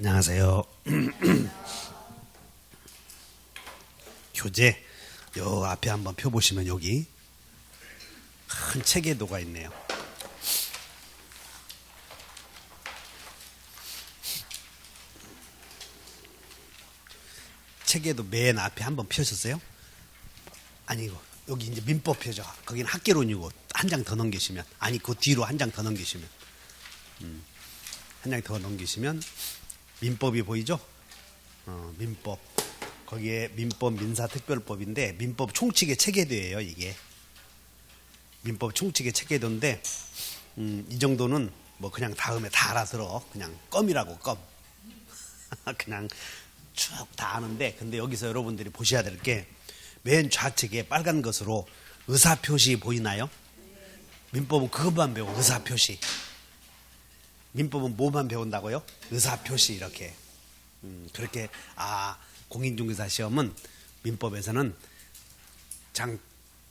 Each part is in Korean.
안녕하세요. 교재 요 앞에 한번 펴보시면 여기 큰 체계도가 있네요. 체계도 맨 앞에 한번 펴셨어요? 아니고 여기 이제 민법 펴죠. 거기는 학개론이고 한 장 더 넘기시면, 아니 그 뒤로 한 장 더 넘기시면, 한 장 더 넘기시면 민법이 보이죠? 민법. 거기에 민법 민사특별법인데 민법 총칙의 체계도예요. 이게 민법 총칙의 체계도인데 이 정도는 뭐 그냥 다음에 다 알아들어. 그냥 껌이라고 껌. 그냥 쭉 다 아는데, 근데 여기서 여러분들이 보셔야 될 게 맨 좌측에 빨간 것으로 의사표시 보이나요? 민법은 그것만 배워. 의사표시. 민법은 뭐만 배운다고요? 의사표시. 이렇게 그렇게 공인중개사 시험은 민법에서는 장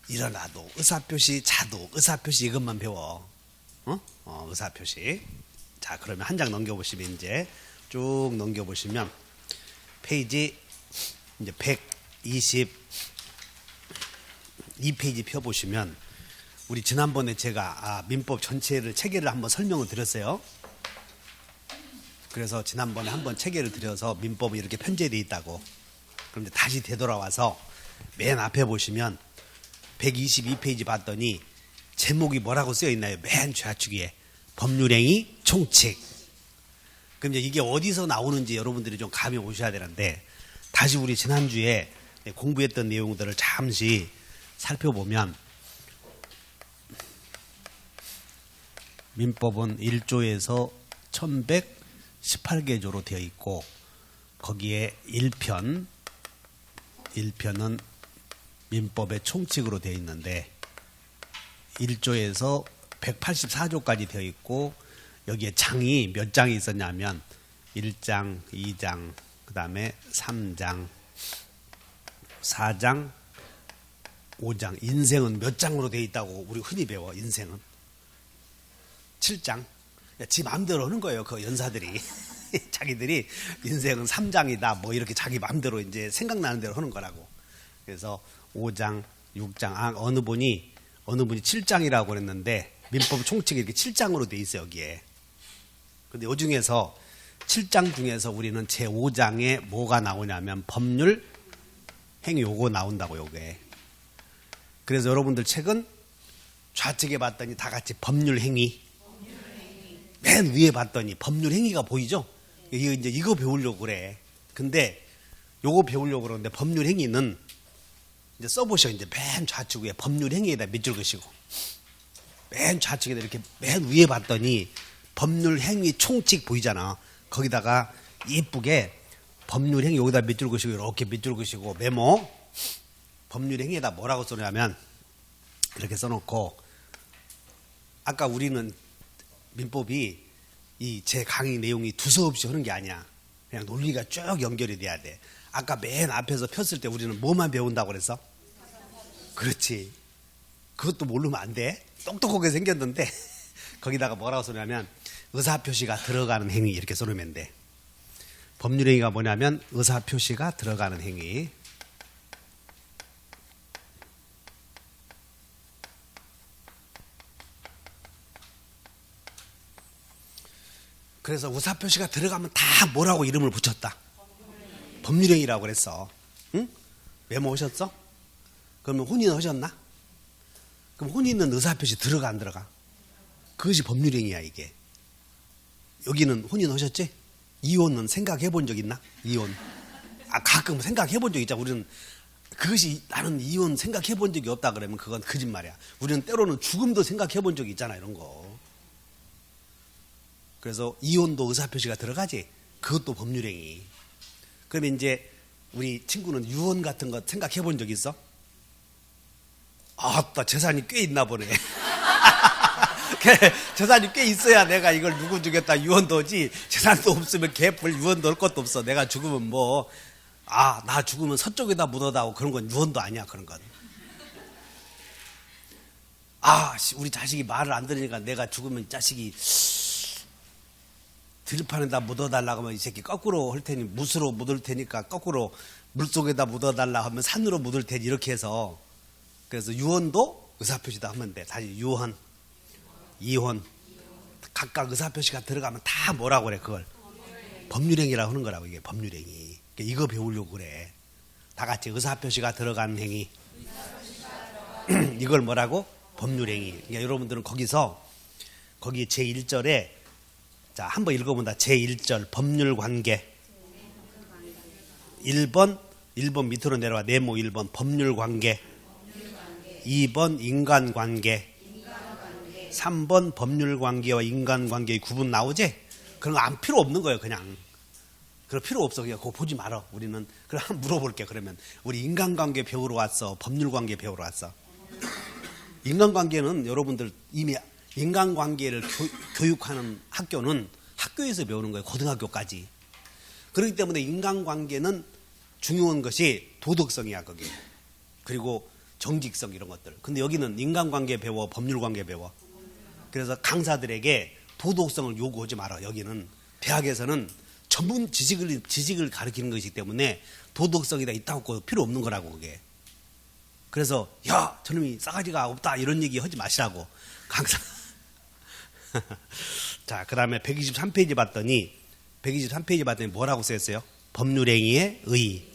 일어나도 의사표시, 자도 의사표시, 이것만 배워. 의사표시. 자, 그러면 한 장 넘겨보시면, 이제 쭉 넘겨보시면 페이지 이제 122페이지 펴보시면, 우리 지난번에 제가 민법 전체를 체계를 한번 설명을 드렸어요. 그래서 지난번에 한번 체계를 드려서 민법이 이렇게 편제되어 있다고. 그런데 다시 되돌아와서 맨 앞에 보시면 122페이지 봤더니 제목이 뭐라고 쓰여 있나요? 맨 좌측에 법률행위 총칙. 그럼 이제 이게 어디서 나오는지 여러분들이 좀 감이 오셔야 되는데, 다시 우리 지난주에 공부했던 내용들을 잠시 살펴보면, 민법은 1조에서 1118개조로 되어 있고, 거기에 1편은 민법의 총칙으로 되어 있는데 1조에서 184조까지 되어 있고, 여기에 장이 몇 장이 있었냐면 1장, 2장, 그 다음에 3장, 4장, 5장. 인생은 몇 장으로 되어 있다고 우리 흔히 배워. 인생은 7장. 지 마음대로 하는 거예요. 그 연사들이. 자기들이 인생은 3장이다 뭐 이렇게 자기 마음대로 이제 생각나는 대로 하는 거라고. 그래서 5장, 6장. 어느 분이 7장이라고 그랬는데 민법 총칙이 이렇게 7장으로 되어 있어요. 여기에. 근데 이 중에서 7장 중에서 우리는 제5장에 뭐가 나오냐면 법률 행위, 요거 나온다고. 요게. 그래서 여러분들 책은 좌측에 봤더니 다 같이 법률 행위, 맨 위에 봤더니 법률 행위가 보이죠? 이거 배우려고 그래. 근데 요거 배우려고 그러는데 법률 행위는 이제 써보셔. 이제 맨 좌측 위에 법률 행위에다 밑줄 그시고, 맨 좌측에다 이렇게 맨 위에 봤더니 법률 행위 총칙 보이잖아. 거기다가 이쁘게 법률 행위 여기다 밑줄 그시고, 이렇게 밑줄 그시고 메모. 법률 행위에다 뭐라고 써냐면 이렇게 써놓고, 아까 우리는 민법이 이 제 강의 내용이 두서없이 하는 게 아니야. 그냥 논리가 쭉 연결이 돼야 돼. 아까 맨 앞에서 폈을 때 우리는 뭐만 배운다고 그랬어? 그렇지. 그것도 모르면 안 돼. 똑똑하게 생겼는데 거기다가 뭐라고 써냐면 의사표시가 들어가는 행위, 이렇게 써놓으면 돼. 법률행위가 뭐냐면 의사표시가 들어가는 행위. 그래서 의사표시가 들어가면 다 뭐라고 이름을 붙였다? 법률행위라고 그랬어. 응? 메모 하셨어? 그러면 혼인 하셨나? 그럼 혼인은 의사표시 들어가 안 들어가? 그것이 법률행위야. 이게. 여기는 혼인 하셨지? 이혼은 생각해 본 적 있나? 이혼. 가끔 생각해 본 적 있잖아. 우리는 그것이, 나는 이혼 생각해 본 적이 없다 그러면 그건 거짓말이야. 우리는 때로는 죽음도 생각해 본 적이 있잖아. 이런 거. 그래서 이혼도 의사표시가 들어가지. 그것도 법률행위. 그러면 이제 우리 친구는 유언 같은 거 생각해 본 적 있어? 나 재산이 꽤 있나 보네. 재산이 꽤 있어야 내가 이걸 누구 주겠다 유언도 하지. 재산도 없으면 개뿔 유언도 할 것도 없어. 내가 죽으면 나 죽으면 서쪽에다 묻어다오, 그런 건 유언도 아니야. 그런 건. 우리 자식이 말을 안 들으니까 내가 죽으면 자식이 들판에다 묻어달라고 하면 이 새끼 거꾸로 할 테니 묻으로 묻을 테니까 거꾸로 물속에다 묻어달라 하면 산으로 묻을 테니 이렇게 해서 그래서 유언도 의사표시다 하면 돼. 다시 유언, 이혼 각각 의사표시가 들어가면 다 뭐라고 그래 그걸 법률행위라고 하는 거라고 이게 법률행위. 이거 배우려고 그래. 다 같이 의사표시가 들어간 행위. 이걸 뭐라고? 법률행위. 그러니까 여러분들은 거기서 거기 제1절에 자 한번 읽어본다. 제1절 법률관계 1번 밑으로 내려와 네모 1번 법률관계 2번 인간관계 3번 법률관계와 인간관계의 구분 나오지? 그런 거 안 필요 없는 거예요 그냥. 그럴 필요 없어. 그냥 그거 보지 말아. 우리는 그럼 한번 물어볼게. 그러면 우리 인간관계 배우러 왔어? 법률관계 배우러 왔어? 인간관계는 여러분들 이미 인간관계를 교육하는 학교는 학교에서 배우는 거예요. 고등학교까지. 그렇기 때문에 인간관계는 중요한 것이 도덕성이야 거기. 그리고 정직성 이런 것들. 근데 여기는 인간관계 배워, 법률관계 배워. 그래서 강사들에게 도덕성을 요구하지 말아. 여기는 대학에서는 전문 지식을 가르치는 것이기 때문에 도덕성이다 있다고 필요 없는 거라고 그게. 그래서 야 저놈이 싸가지가 없다 이런 얘기 하지 마시라고 강사. 자 그다음에 123페이지 봤더니 뭐라고 쓰였어요? 법률행위의 의.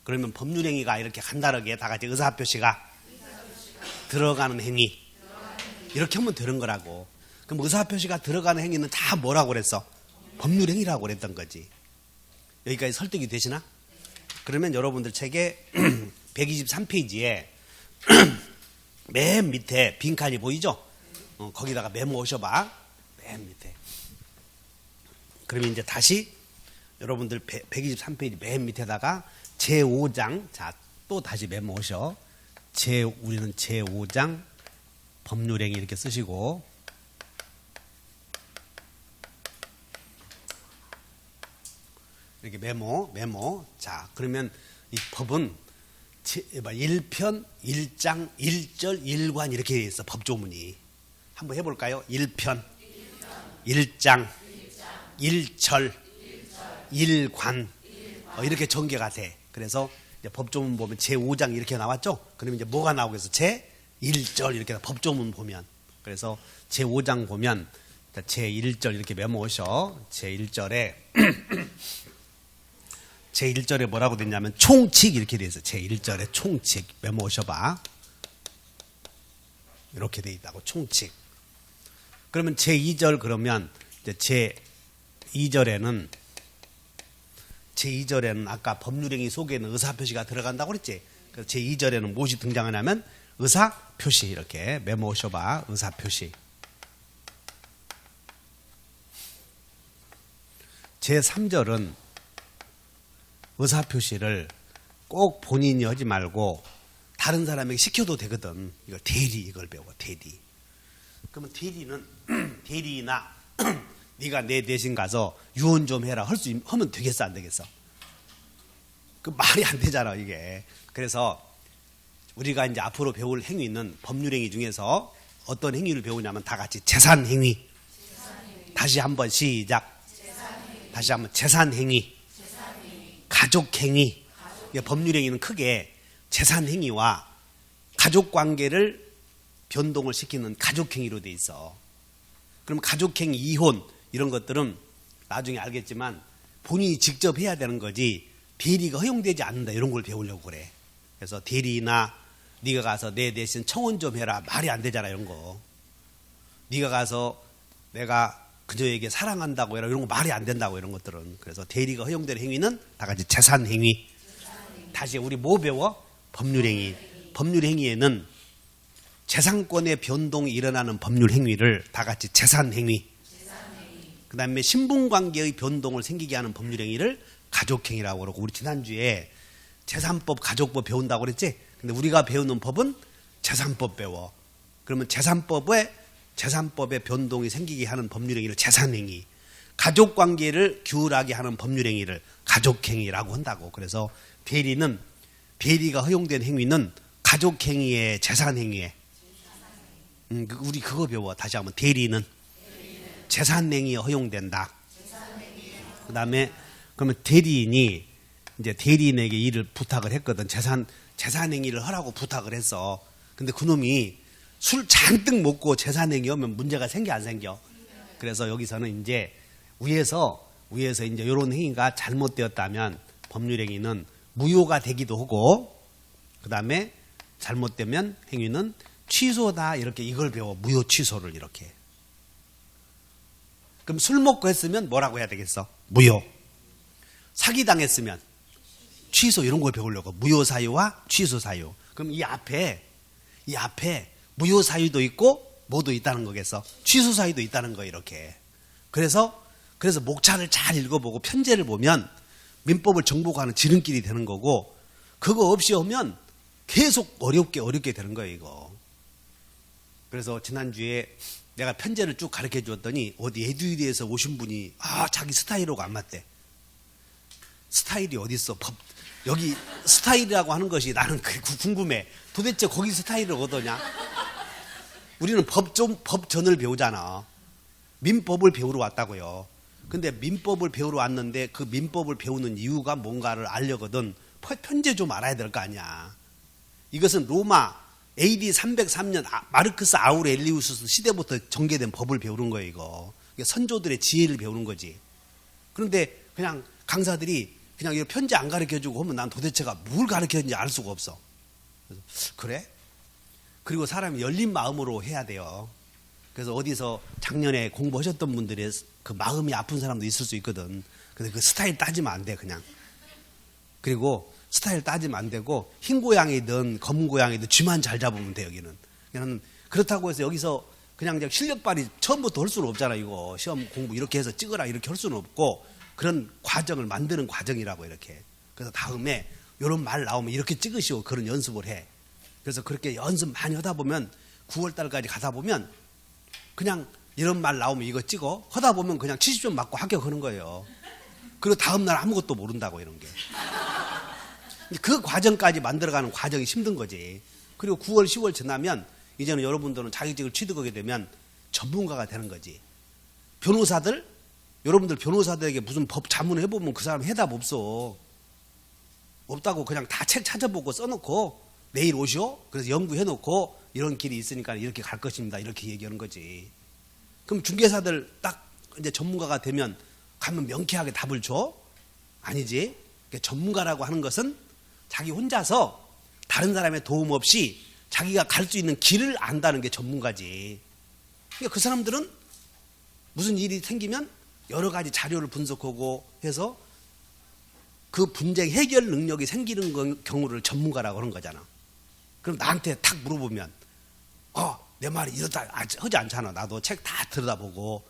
그러면 법률행위가 이렇게 간단하게 다 같이 의사표시가 들어가는 행위 이렇게 하면 되는 거라고. 그럼 의사표시가 들어가는 행위는 다 뭐라고 그랬어? 법률행위라고 그랬던 거지. 여기까지 설득이 되시나? 그러면 여러분들 책에 123페이지에 맨 밑에 빈칸이 보이죠? 거기다가 메모하셔봐. 맨 밑에. 그러면 이제 다시 여러분들 123페이지 맨 밑에다가 제5장 자 또 다시 메모하셔. 우리는 제5장 법률행위 이렇게 쓰시고 이렇게 메모. 자, 그러면 이 법은 1편, 1장, 1절, 1관 이렇게 돼 있어. 법조문이. 한번 해볼까요? 1편, 1장, 1절, 1관 이렇게 전개가 돼. 그래서 이제 법조문 보면 제5장 이렇게 나왔죠? 그러면 이제 뭐가 나오겠어? 제1절 이렇게 법조문 보면. 그래서 제5장 보면 제1절 이렇게 메모하셔. 제1절에 뭐라고 됐냐면 총칙 이렇게 돼 있어. 제1절에 총칙 메모하셔봐. 이렇게 돼 있다고 총칙. 그러면 제2절 그러면 이제 제2절에는 아까 법률행위 속에는 의사표시가 들어간다고 그랬지. 그래서 제2절에는 무엇이 등장하냐면 의사표시 이렇게 메모하셔봐. 의사표시. 제3절은 의사표시를 꼭 본인이 하지 말고 다른 사람에게 시켜도 되거든. 이걸 대리 이걸 배워. 대리. 그러면 대리나 네가 내 대신 가서 유언 좀 해라 하면 되겠어 안 되겠어? 그 말이 안 되잖아 이게. 그래서 우리가 이제 앞으로 배울 행위는 법률행위 중에서 어떤 행위를 배우냐면 다 같이 재산행위. 다시 한번 시작. 다시 한번 재산행위. 가족행위. 법률행위는 크게 재산행위와 가족관계를 변동을 시키는 가족행위로 돼 있어. 그럼 가족행위, 이혼 이런 것들은 나중에 알겠지만 본인이 직접 해야 되는 거지 대리가 허용되지 않는다 이런 걸 배우려고 그래. 그래서 대리나 네가 가서 내 대신 청혼 좀 해라 말이 안 되잖아 이런 거. 네가 가서 내가 그녀에게 사랑한다고 해라 이런 거 말이 안 된다고 이런 것들은. 그래서 대리가 허용되는 행위는 다 같이 재산행위. 다시 우리 뭐 배워? 법률행위. 법률행위에는 재산권의 변동이 일어나는 법률행위를 다 같이 재산행위. 그 다음에 신분관계의 변동을 생기게 하는 법률행위를 가족행위라고 그러고 우리 지난주에 재산법, 가족법 배운다고 그랬지? 근데 우리가 배우는 법은 재산법 배워. 그러면 재산법의 변동이 생기게 하는 법률행위를 재산행위. 가족관계를 규율하게 하는 법률행위를 가족행위라고 한다고. 그래서 대리가 허용된 행위는 가족행위에 재산행위에. 우리 그거 배워. 다시 한번 대리는 재산행위에 허용된다. 그 다음에 그러면 대리인이 이제 대리인에게 일을 부탁을 했거든. 재산행위를 하라고 부탁을 했어. 근데 그놈이 술 잔뜩 먹고 재산행위 하면 문제가 생겨 안 생겨? 그래서 여기서는 이제 위에서 이제 이런 행위가 잘못되었다면 법률행위는 무효가 되기도 하고, 그 다음에 잘못되면 행위는 취소다, 이렇게 이걸 배워. 무효 취소를 이렇게. 그럼 술 먹고 했으면 뭐라고 해야 되겠어? 무효. 사기당했으면 취소, 이런 걸 배우려고. 무효 사유와 취소 사유. 그럼 이 앞에 무효 사유도 있고 뭐도 있다는 거겠어? 취소 사유도 있다는 거 이렇게. 그래서 목차를 잘 읽어보고 편제를 보면 민법을 정복하는 지름길이 되는 거고, 그거 없이 오면 계속 어렵게 되는 거예요, 이거. 그래서 지난주에 내가 편제를 쭉 가르쳐 주었더니 어디 에듀윌에서 오신 분이 자기 스타일하고 안 맞대. 스타일이 어디 있어? 여기 스타일이라고 하는 것이 나는 궁금해. 도대체 거기 스타일을 어떠냐? 우리는 법전을 배우잖아. 민법을 배우러 왔다고요. 근데 민법을 배우러 왔는데 그 민법을 배우는 이유가 뭔가를 알려거든 편제 좀 알아야 될 거 아니야. 이것은 로마 AD 303년 마르크스 아우렐리우스 시대부터 전개된 법을 배우는 거예요, 이거. 선조들의 지혜를 배우는 거지. 그런데 그냥 강사들이 그냥 이거 편지 안 가르쳐주고 하면 난 도대체가 뭘 가르쳤는지 알 수가 없어. 그래? 그리고 사람이 열린 마음으로 해야 돼요. 그래서 어디서 작년에 공부하셨던 분들의 그 마음이 아픈 사람도 있을 수 있거든. 근데 그 스타일 따지면 안 돼, 그냥. 그리고 스타일 따지면 안 되고, 흰 고양이든 검은 고양이든 쥐만 잘 잡으면 돼, 여기는. 그냥 그렇다고 해서 여기서 그냥 실력 발휘 처음부터 할 수는 없잖아, 이거. 시험 공부 이렇게 해서 찍으라 이렇게 할 수는 없고, 그런 과정을 만드는 과정이라고 이렇게. 그래서 다음에 이런 말 나오면 이렇게 찍으시오, 그런 연습을 해. 그래서 그렇게 연습 많이 하다 보면 9월 달까지 가다 보면 그냥 이런 말 나오면 이거 찍어. 하다 보면 그냥 70점 맞고 합격하는 거예요. 그리고 다음날 아무것도 모른다고, 이런 게. 그 과정까지 만들어가는 과정이 힘든 거지. 그리고 9월, 10월 지나면 이제는 여러분들은 자격증을 취득하게 되면 전문가가 되는 거지. 여러분들 변호사들에게 무슨 법 자문을 해보면 그 사람 해답 없어. 없다고 그냥 다 책 찾아보고 써놓고 내일 오시오? 그래서 연구해놓고 이런 길이 있으니까 이렇게 갈 것입니다, 이렇게 얘기하는 거지. 그럼 중개사들 딱 이제 전문가가 되면 가면 명쾌하게 답을 줘? 아니지. 그러니까 전문가라고 하는 것은 자기 혼자서 다른 사람의 도움 없이 자기가 갈 수 있는 길을 안다는 게 전문가지. 그러니까 그 사람들은 무슨 일이 생기면 여러 가지 자료를 분석하고 해서 그 분쟁 해결 능력이 생기는 경우를 전문가라고 하는 거잖아. 그럼 나한테 탁 물어보면 내 말이 이렇다 하지 않잖아. 나도 책 다 들여다보고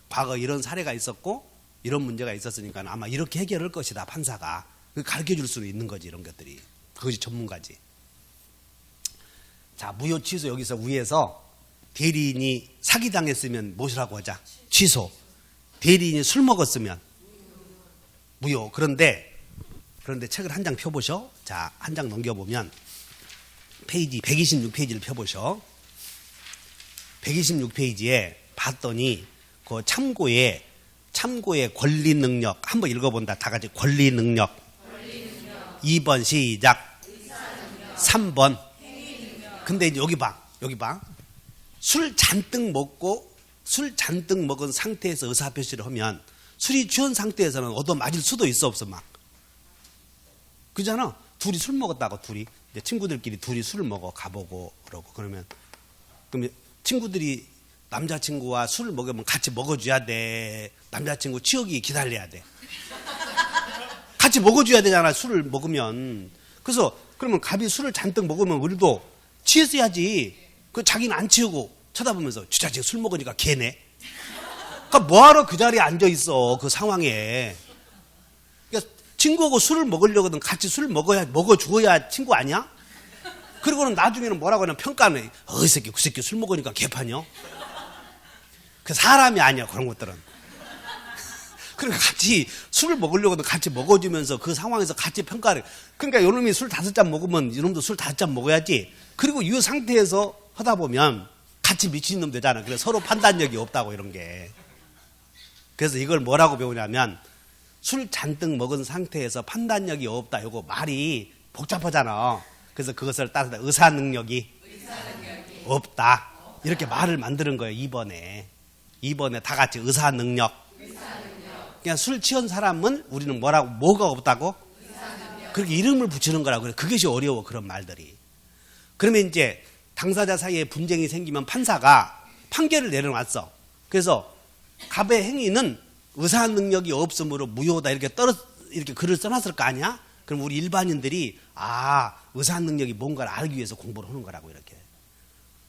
과거 이런 사례가 있었고 이런 문제가 있었으니까 아마 이렇게 해결할 것이다, 판사가. 가르쳐 줄 수는 있는 거지, 이런 것들이. 그것이 전문가지. 자, 무효 취소. 여기서 위에서 대리인이 사기당했으면 무엇이라고 하자? 취소. 대리인이 술 먹었으면 무효. 그런데 책을 한 장 펴보셔. 자, 한 장 넘겨보면 페이지 126페이지를 펴보셔. 126페이지에 봤더니 그 참고의 권리 능력 한번 읽어본다. 다 같이 권리 능력. 2번 시작. 3번. 근데 이제 여기 봐. 술 잔뜩 먹은 상태에서 의사표시를 하면 술이 취한 상태에서는 얻어맞을 수도 있어, 없어, 막. 그잖아. 둘이 술 먹었다고, 둘이. 이제 친구들끼리 둘이 술을 먹어, 가보고, 그러고. 그럼 친구들이 남자친구와 술을 먹으면 같이 먹어줘야 돼. 남자친구 취하기 기다려야 돼. 같이 먹어줘야 되잖아, 술을 먹으면. 그래서, 그러면 갑이 술을 잔뜩 먹으면 우리도 취했어야지. 자기는 안 취하고 쳐다보면서, 진짜 지금 술 먹으니까 개네. 그러니까 뭐하러 그 자리에 앉아있어, 그 상황에. 그러니까 친구하고 술을 먹으려거든 같이 술 먹어주어야 친구 아니야? 그리고는 나중에는 뭐라고 하냐, 평가는, 이 새끼, 그 새끼 술 먹으니까 개판이요? 그 사람이 아니야, 그런 것들은. 그러니까 같이 술을 먹으려고도 같이 먹어주면서 그 상황에서 같이 평가를. 그러니까 요놈이 술 5잔 먹으면 이놈도 술 5잔 먹어야지. 그리고 이 상태에서 하다 보면 같이 미친놈 되잖아. 그래서 서로 판단력이 없다고, 이런 게. 그래서 이걸 뭐라고 배우냐면 술 잔뜩 먹은 상태에서 판단력이 없다. 이거 말이 복잡하잖아. 그래서 그것을 따라서 의사 능력이 없다. 이렇게 말을 만드는 거예요. 2번에 다 같이 의사 능력. 그냥 술 취한 사람은 우리는 뭐가 없다고? 그렇게 이름을 붙이는 거라고 그래. 그것이 어려워, 그런 말들이. 그러면 이제 당사자 사이에 분쟁이 생기면 판사가 판결을 내려놨어. 그래서 갑의 행위는 의사 능력이 없으므로 무효다. 이렇게 글을 써놨을 거 아니야? 그럼 우리 일반인들이 의사 능력이 뭔가를 알기 위해서 공부를 하는 거라고 이렇게.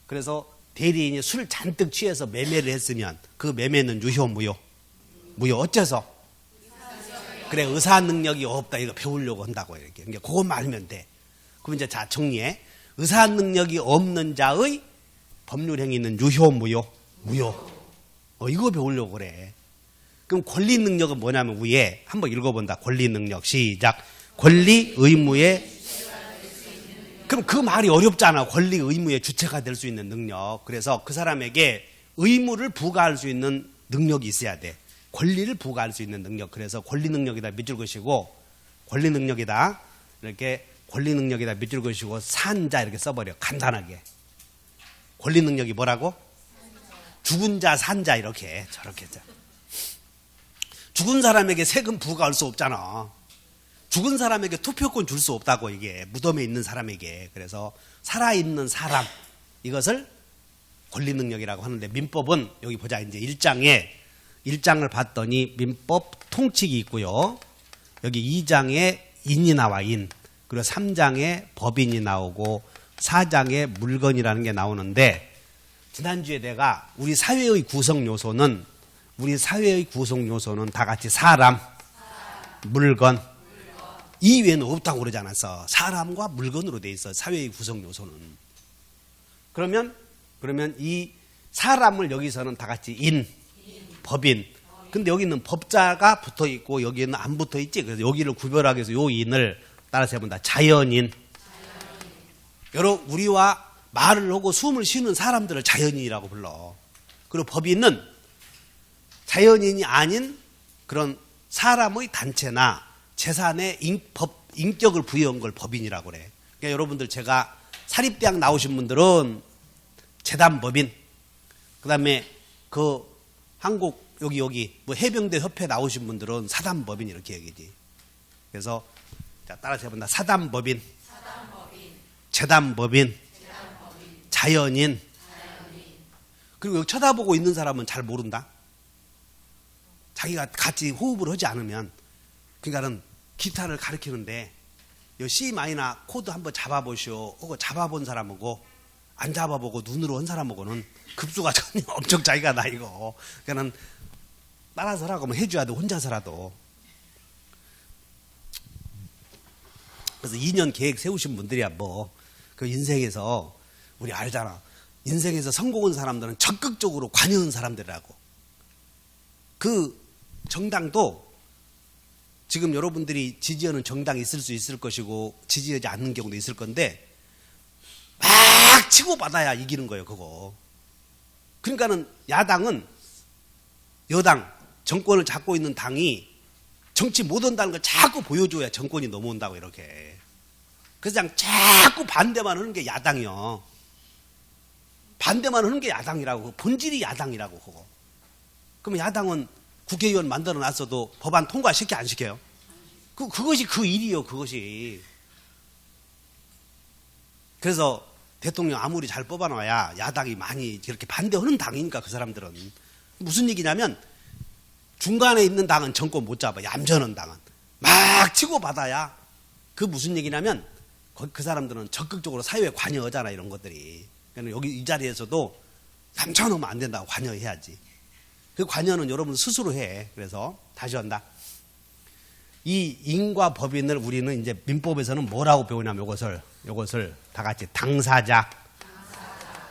그래서 대리인이 술 잔뜩 취해서 매매를 했으면 그 매매는 유효 무효? 무효. 어째서? 그래, 의사 능력이 없다. 이거 배우려고 한다고 이렇게. 그러니까 그것만 알면 돼. 그럼 이제 자 정리해. 의사 능력이 없는 자의 법률 행위는 유효 무효? 무효. 이거 배우려고 그래. 그럼 권리 능력은 뭐냐면 위에 한번 읽어본다. 권리 능력 시작. 권리 의무의 그럼 그 말이 어렵잖아. 권리 의무의 주체가 될 수 있는 능력. 그래서 그 사람에게 의무를 부과할 수 있는 능력이 있어야 돼. 권리를 부과할 수 있는 능력. 그래서 권리 능력이다 밑줄 그시고 권리 능력이다 이렇게 권리 능력이다 밑줄 그시고 산자 이렇게 써버려. 간단하게. 권리 능력이 뭐라고? 죽은 자 산자 이렇게 저렇게. 죽은 사람에게 세금 부과할 수 없잖아. 죽은 사람에게 투표권 줄 수 없다고 이게 무덤에 있는 사람에게. 그래서 살아있는 사람 이것을 권리 능력이라고 하는데 민법은 여기 보자. 이제 1장을 봤더니 민법 통칙이 있고요. 여기 2장에 인이 나와 인. 그리고 3장에 법인이 나오고 4장에 물건이라는 게 나오는데 지난주에 내가 우리 사회의 구성 요소는 다 같이 사람, 물건 이외에는 없다고 그러지 않았어. 사람과 물건으로 돼 있어. 사회의 구성 요소는. 그러면 이 사람을 여기서는 다 같이 인, 법인. 근데 여기는 법자가 붙어 있고 여기는 안 붙어 있지. 그래서 여기를 구별하기 위해서 요 인을 따라서 해본다. 자연인. 여러 우리와 말을 하고 숨을 쉬는 사람들을 자연인이라고 불러. 그리고 법인은 자연인이 아닌 그런 사람의 단체나 재산에 인격을 부여한 걸 법인이라고 그래. 그러니까 여러분들 제가 사립대학 나오신 분들은 재단법인, 그 다음에 그 한국 여기 뭐 해병대 협회 나오신 분들은 사단법인 이렇게 얘기지. 그래서 자 따라서 해본다. 사단법인, 재단법인, 자연인. 그리고 여기 쳐다보고 있는 사람은 잘 모른다. 자기가 같이 호흡을 하지 않으면. 그러니까는 기타를 가르치는데 이 C 마이너 코드 한번 잡아보시오. 하고 잡아본 사람하고 안 잡아보고 눈으로 한 사람하고는 급수가 전혀 엄청 차이가 나 이거. 그러니까는 따라서라고 하면 해줘야 돼. 혼자서라도. 그래서 2년 계획 세우신 분들이야 뭐 그 인생에서 우리 알잖아. 인생에서 성공한 사람들은 적극적으로 관여한 사람들이라고. 그 정당도 지금 여러분들이 지지하는 정당이 있을 수 있을 것이고 지지하지 않는 경우도 있을 건데 막 치고받아야 이기는 거예요. 그거. 그러니까는 야당은 여당 정권을 잡고 있는 당이 정치 못한다는 걸 자꾸 보여줘야 정권이 넘어온다고 이렇게. 그래서 그냥 자꾸 반대만 하는 게 야당이요. 반대만 하는 게 야당이라고. 본질이 야당이라고 그거. 그럼 야당은 국회의원 만들어 놨어도 법안 통과시켜 안 시켜요? 그것이 그 일이요. 그것이. 그래서 대통령 아무리 잘 뽑아놔야 야당이 많이 이렇게 반대하는 당이니까 그 사람들은. 무슨 얘기냐면 중간에 있는 당은 정권 못 잡아. 얌전한 당은. 막 치고받아야. 그 무슨 얘기냐면 그 사람들은 적극적으로 사회에 관여하잖아. 이런 것들이. 그러니까 여기 이 자리에서도 삼천하면 안 된다고. 관여해야지. 그 관여는 여러분 스스로 해. 그래서 다시 한다. 이 인과 법인을 우리는 이제 민법에서는 뭐라고 배우냐면 요것을 다 같이 당사자.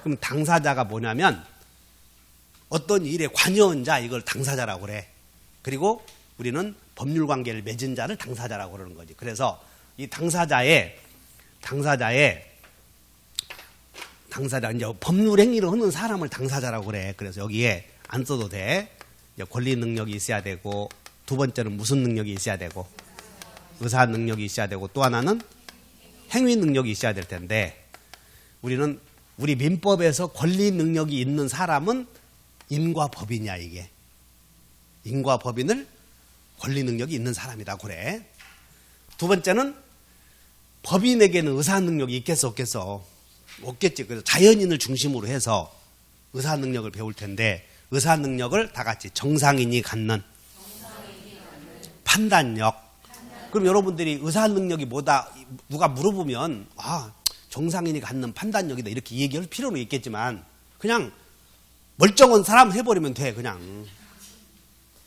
그럼 당사자가 뭐냐면 어떤 일에 관여한 자 이걸 당사자라고 그래. 그리고 우리는 법률 관계를 맺은 자를 당사자라고 그러는 거지. 그래서 이 당사자의 이제 법률 행위를 하는 사람을 당사자라고 그래. 그래서 여기에 안 써도 돼. 권리 능력이 있어야 되고 두 번째는 무슨 능력이 있어야 되고 의사 능력이 있어야 되고 또 하나는 행위 능력이 있어야 될 텐데 우리는 우리 민법에서 권리 능력이 있는 사람은 인과 법인이야 이게. 인과 법인을 권리 능력이 있는 사람이다 그래. 두 번째는 법인에게는 의사 능력이 있겠어 없겠어? 없겠지. 그래서 자연인을 중심으로 해서 의사 능력을 배울 텐데 의사 능력을 다 같이 정상인이 갖는 판단력. 그럼 여러분들이 의사 능력이 뭐다 누가 물어보면 정상인이 갖는 판단력이다 이렇게 얘기할 필요는 있겠지만 그냥 멀쩡한 사람 해버리면 돼. 그냥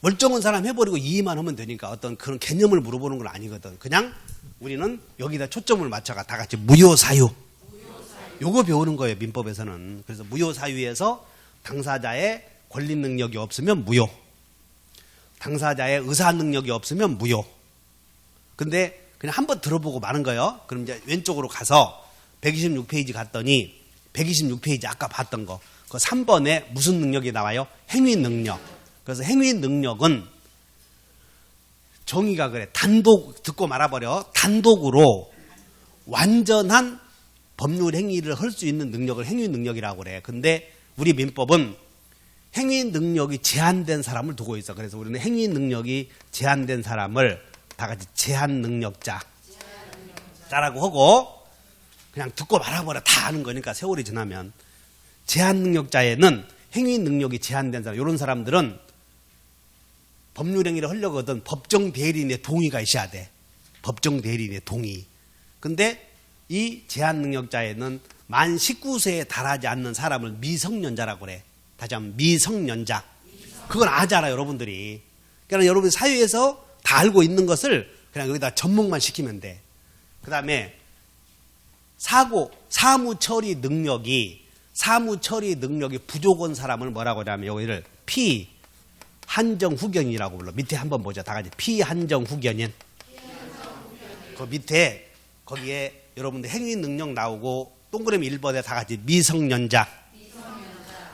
멀쩡한 사람 해버리고 이해만 하면 되니까 어떤 그런 개념을 물어보는 건 아니거든. 그냥 우리는 여기다 초점을 맞춰가 다 같이 무효사유 요거 배우는 거예요 민법에서는. 그래서 무효사유에서 당사자의 권리 능력이 없으면 무효, 당사자의 의사 능력이 없으면 무효. 근데 그냥 한번 들어보고 마는 거예요. 그럼 이제 왼쪽으로 가서 126페이지 갔더니 126페이지 아까 봤던 거 그 3번에 무슨 능력이 나와요? 행위 능력. 그래서 행위 능력은 정의가 그래. 단독 듣고 말아버려. 단독으로 완전한 법률 행위를 할 수 있는 능력을 행위 능력이라고 그래. 근데 우리 민법은 행위 능력이 제한된 사람을 두고 있어. 그래서 우리는 행위 능력이 제한된 사람을 다 같이 제한 능력자라고 하고 그냥 듣고 말아버려. 다 아는 거니까 세월이 지나면. 제한 능력자에는 행위 능력이 제한된 사람, 이런 사람들은 법률 행위를 하려고 하던 법정 대리인의 동의가 있어야 돼. 법정 대리인의 동의. 근데 이 제한 능력자에는 만 19세에 달하지 않는 사람을 미성년자라고 그래. 다시 한번 미성년자. 그건 아잖아 여러분들이. 그러니까 여러분 사회에서 다 알고 있는 것을 그냥 여기다 접목만 시키면 돼. 그 다음에 사무처리 능력이 부족한 사람을 뭐라고 하냐면 여기를 피한정후견이라고 불러. 밑에 한번 보자. 다 같이 피한정후견인. 그 밑에 거기에 여러분들 행위 능력 나오고 동그라미 1번에 다 같이 미성년자.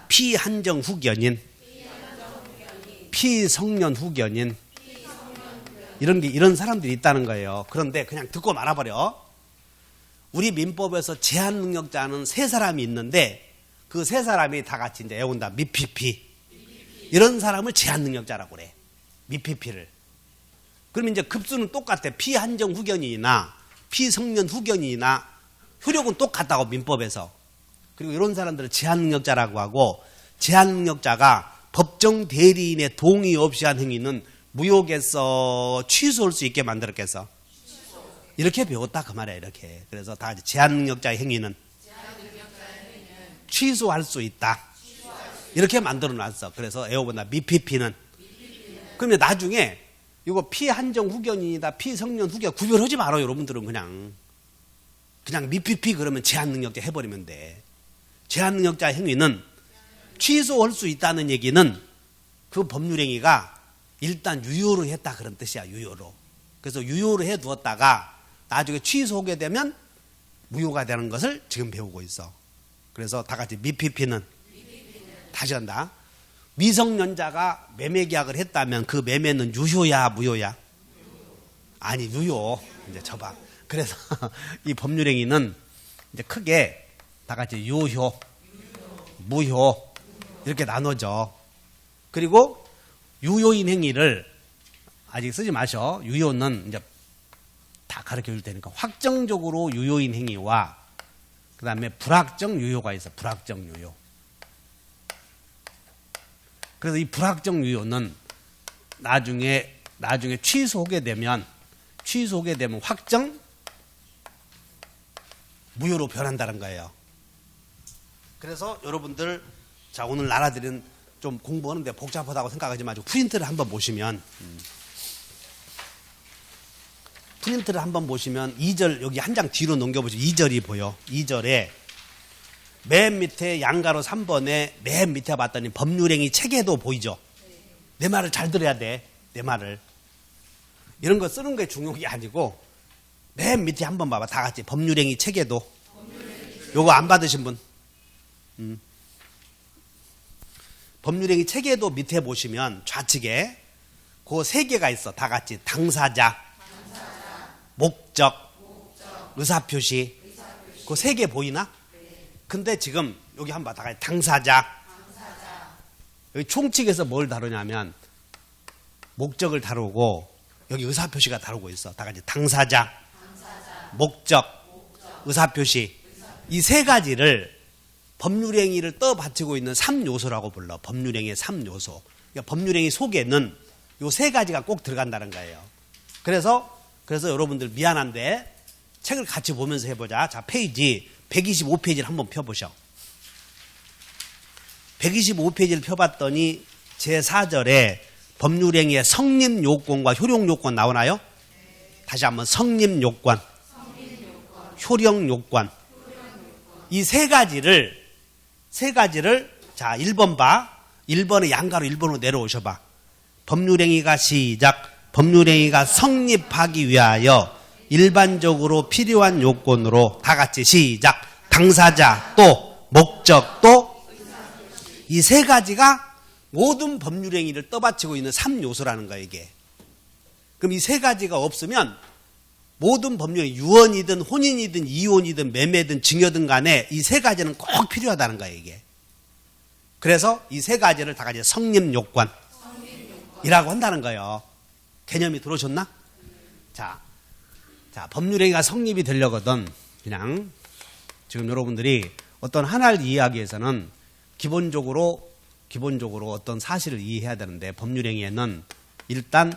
피한정후견인. 피성년후견인. 이런 사람들이 있다는 거예요. 그런데 그냥 듣고 말아버려. 우리 민법에서 제한 능력자는 세 사람이 있는데 그 세 사람이 다 같이 이제 외운다. 미피피. 이런 사람을 제한 능력자라고 그래. 미피피를. 그럼 이제 급수는 똑같아. 피한정 후견인이나 피성년 후견인이나 효력은 똑같다고 민법에서. 그리고 이런 사람들을 제한 능력자라고 하고 제한 능력자가 법정 대리인의 동의 없이 한 행위는 무효겠어, 취소할 수 있게 만들었겠어. 이렇게 배웠다 그 말이야. 이렇게. 그래서 다 제한 능력자의 행위는 취소할 수 있다. 이렇게 만들어 놨어. 그래서 외워본다. 미피피는. 그러면 나중에 이거 피한정 후견인이다 피성년 후견 구별하지 말아요. 여러분들은 그냥 미피피 그러면 제한 능력자 해버리면 돼. 제한 능력자 행위는 취소할 수 있다는 얘기는 그 법률행위가 일단 유효로 했다 그런 뜻이야. 유효로. 그래서 유효로 해두었다가 나중에 취소하게 되면 무효가 되는 것을 지금 배우고 있어. 그래서 다 같이 미피피는 다시 한다. 미성년자가 매매계약을 했다면 그 매매는 유효야 무효야? 아니 유효. 이제 쳐봐. 그래서 이 법률행위는 이제 크게 다 같이 유효, 무효 이렇게 나눠져. 그리고 유효인 행위를 아직 쓰지 마셔. 유효는 이제 다 가르쳐 줄 테니까 확정적으로 유효인 행위와 그 다음에 불확정 유효가 있어. 불확정 유효. 그래서 이 불확정 유효는 나중에 취소하게 되면 확정 무효로 변한다는 거예요. 그래서 여러분들 자 오늘 나라들은 좀 공부하는데 복잡하다고 생각하지 마시고 프린트를 한번 보시면 2절 여기 한 장 뒤로 넘겨보시면 2절이 보여. 2절에 맨 밑에 양가로 3번에 맨 밑에 봤더니 법률행위 체계도 보이죠. 내 말을 잘 들어야 돼. 내 말을. 이런 거 쓰는 게 중요한 게 아니고 맨 밑에 한번 봐봐. 다 같이 법률행위 체계도. 요거 안 받으신 분. 법률행위 체계도 밑에 보시면 좌측에 그 세 개가 있어. 다 같이 당사자, 목적, 의사표시. 그 세 개 보이나? 근데 지금 여기 한번 다 같이 당사자. 여기 총칙에서 뭘 다루냐면 목적을 다루고 여기 의사표시가 다루고 있어. 다 같이 당사자, 목적, 의사표시. 이 세 가지를 법률행위를 떠받치고 있는 3요소라고 불러. 법률행위의 3요소. 그러니까 법률행위 속에는 요 세 가지가 꼭 들어간다는 거예요. 그래서 여러분들 미안한데 책을 같이 보면서 해보자. 자, 페이지 125페이지를 한번 펴보셔. 125페이지를 펴봤더니 제4절에 법률행위의 성립요건과 효력요건 나오나요? 다시 한번 성립요건, 효력요건. 이 세 가지를 자 1번 봐. 1번의 양가로 1번으로 내려오셔 봐. 법률행위가 시작. 법률행위가 성립하기 위하여 일반적으로 필요한 요건으로 다 같이 시작. 당사자 또 목적 또 이 세 가지가 모든 법률행위를 떠받치고 있는 3요소라는 거예요, 이게. 그럼 이 세 가지가 없으면 모든 법률행위, 유언이든 혼인이든 이혼이든 매매든 증여든 간에 이 세 가지는 꼭 필요하다는 거예요, 이게. 그래서 이 세 가지를 다 같이 성립요건이라고 한다는 거예요. 개념이 들어오셨나? 자, 법률행위가 성립이 되려거든 그냥 지금 여러분들이 어떤 하나를 이해하기 위해서는 기본적으로 어떤 사실을 이해해야 되는데 법률행위에는 일단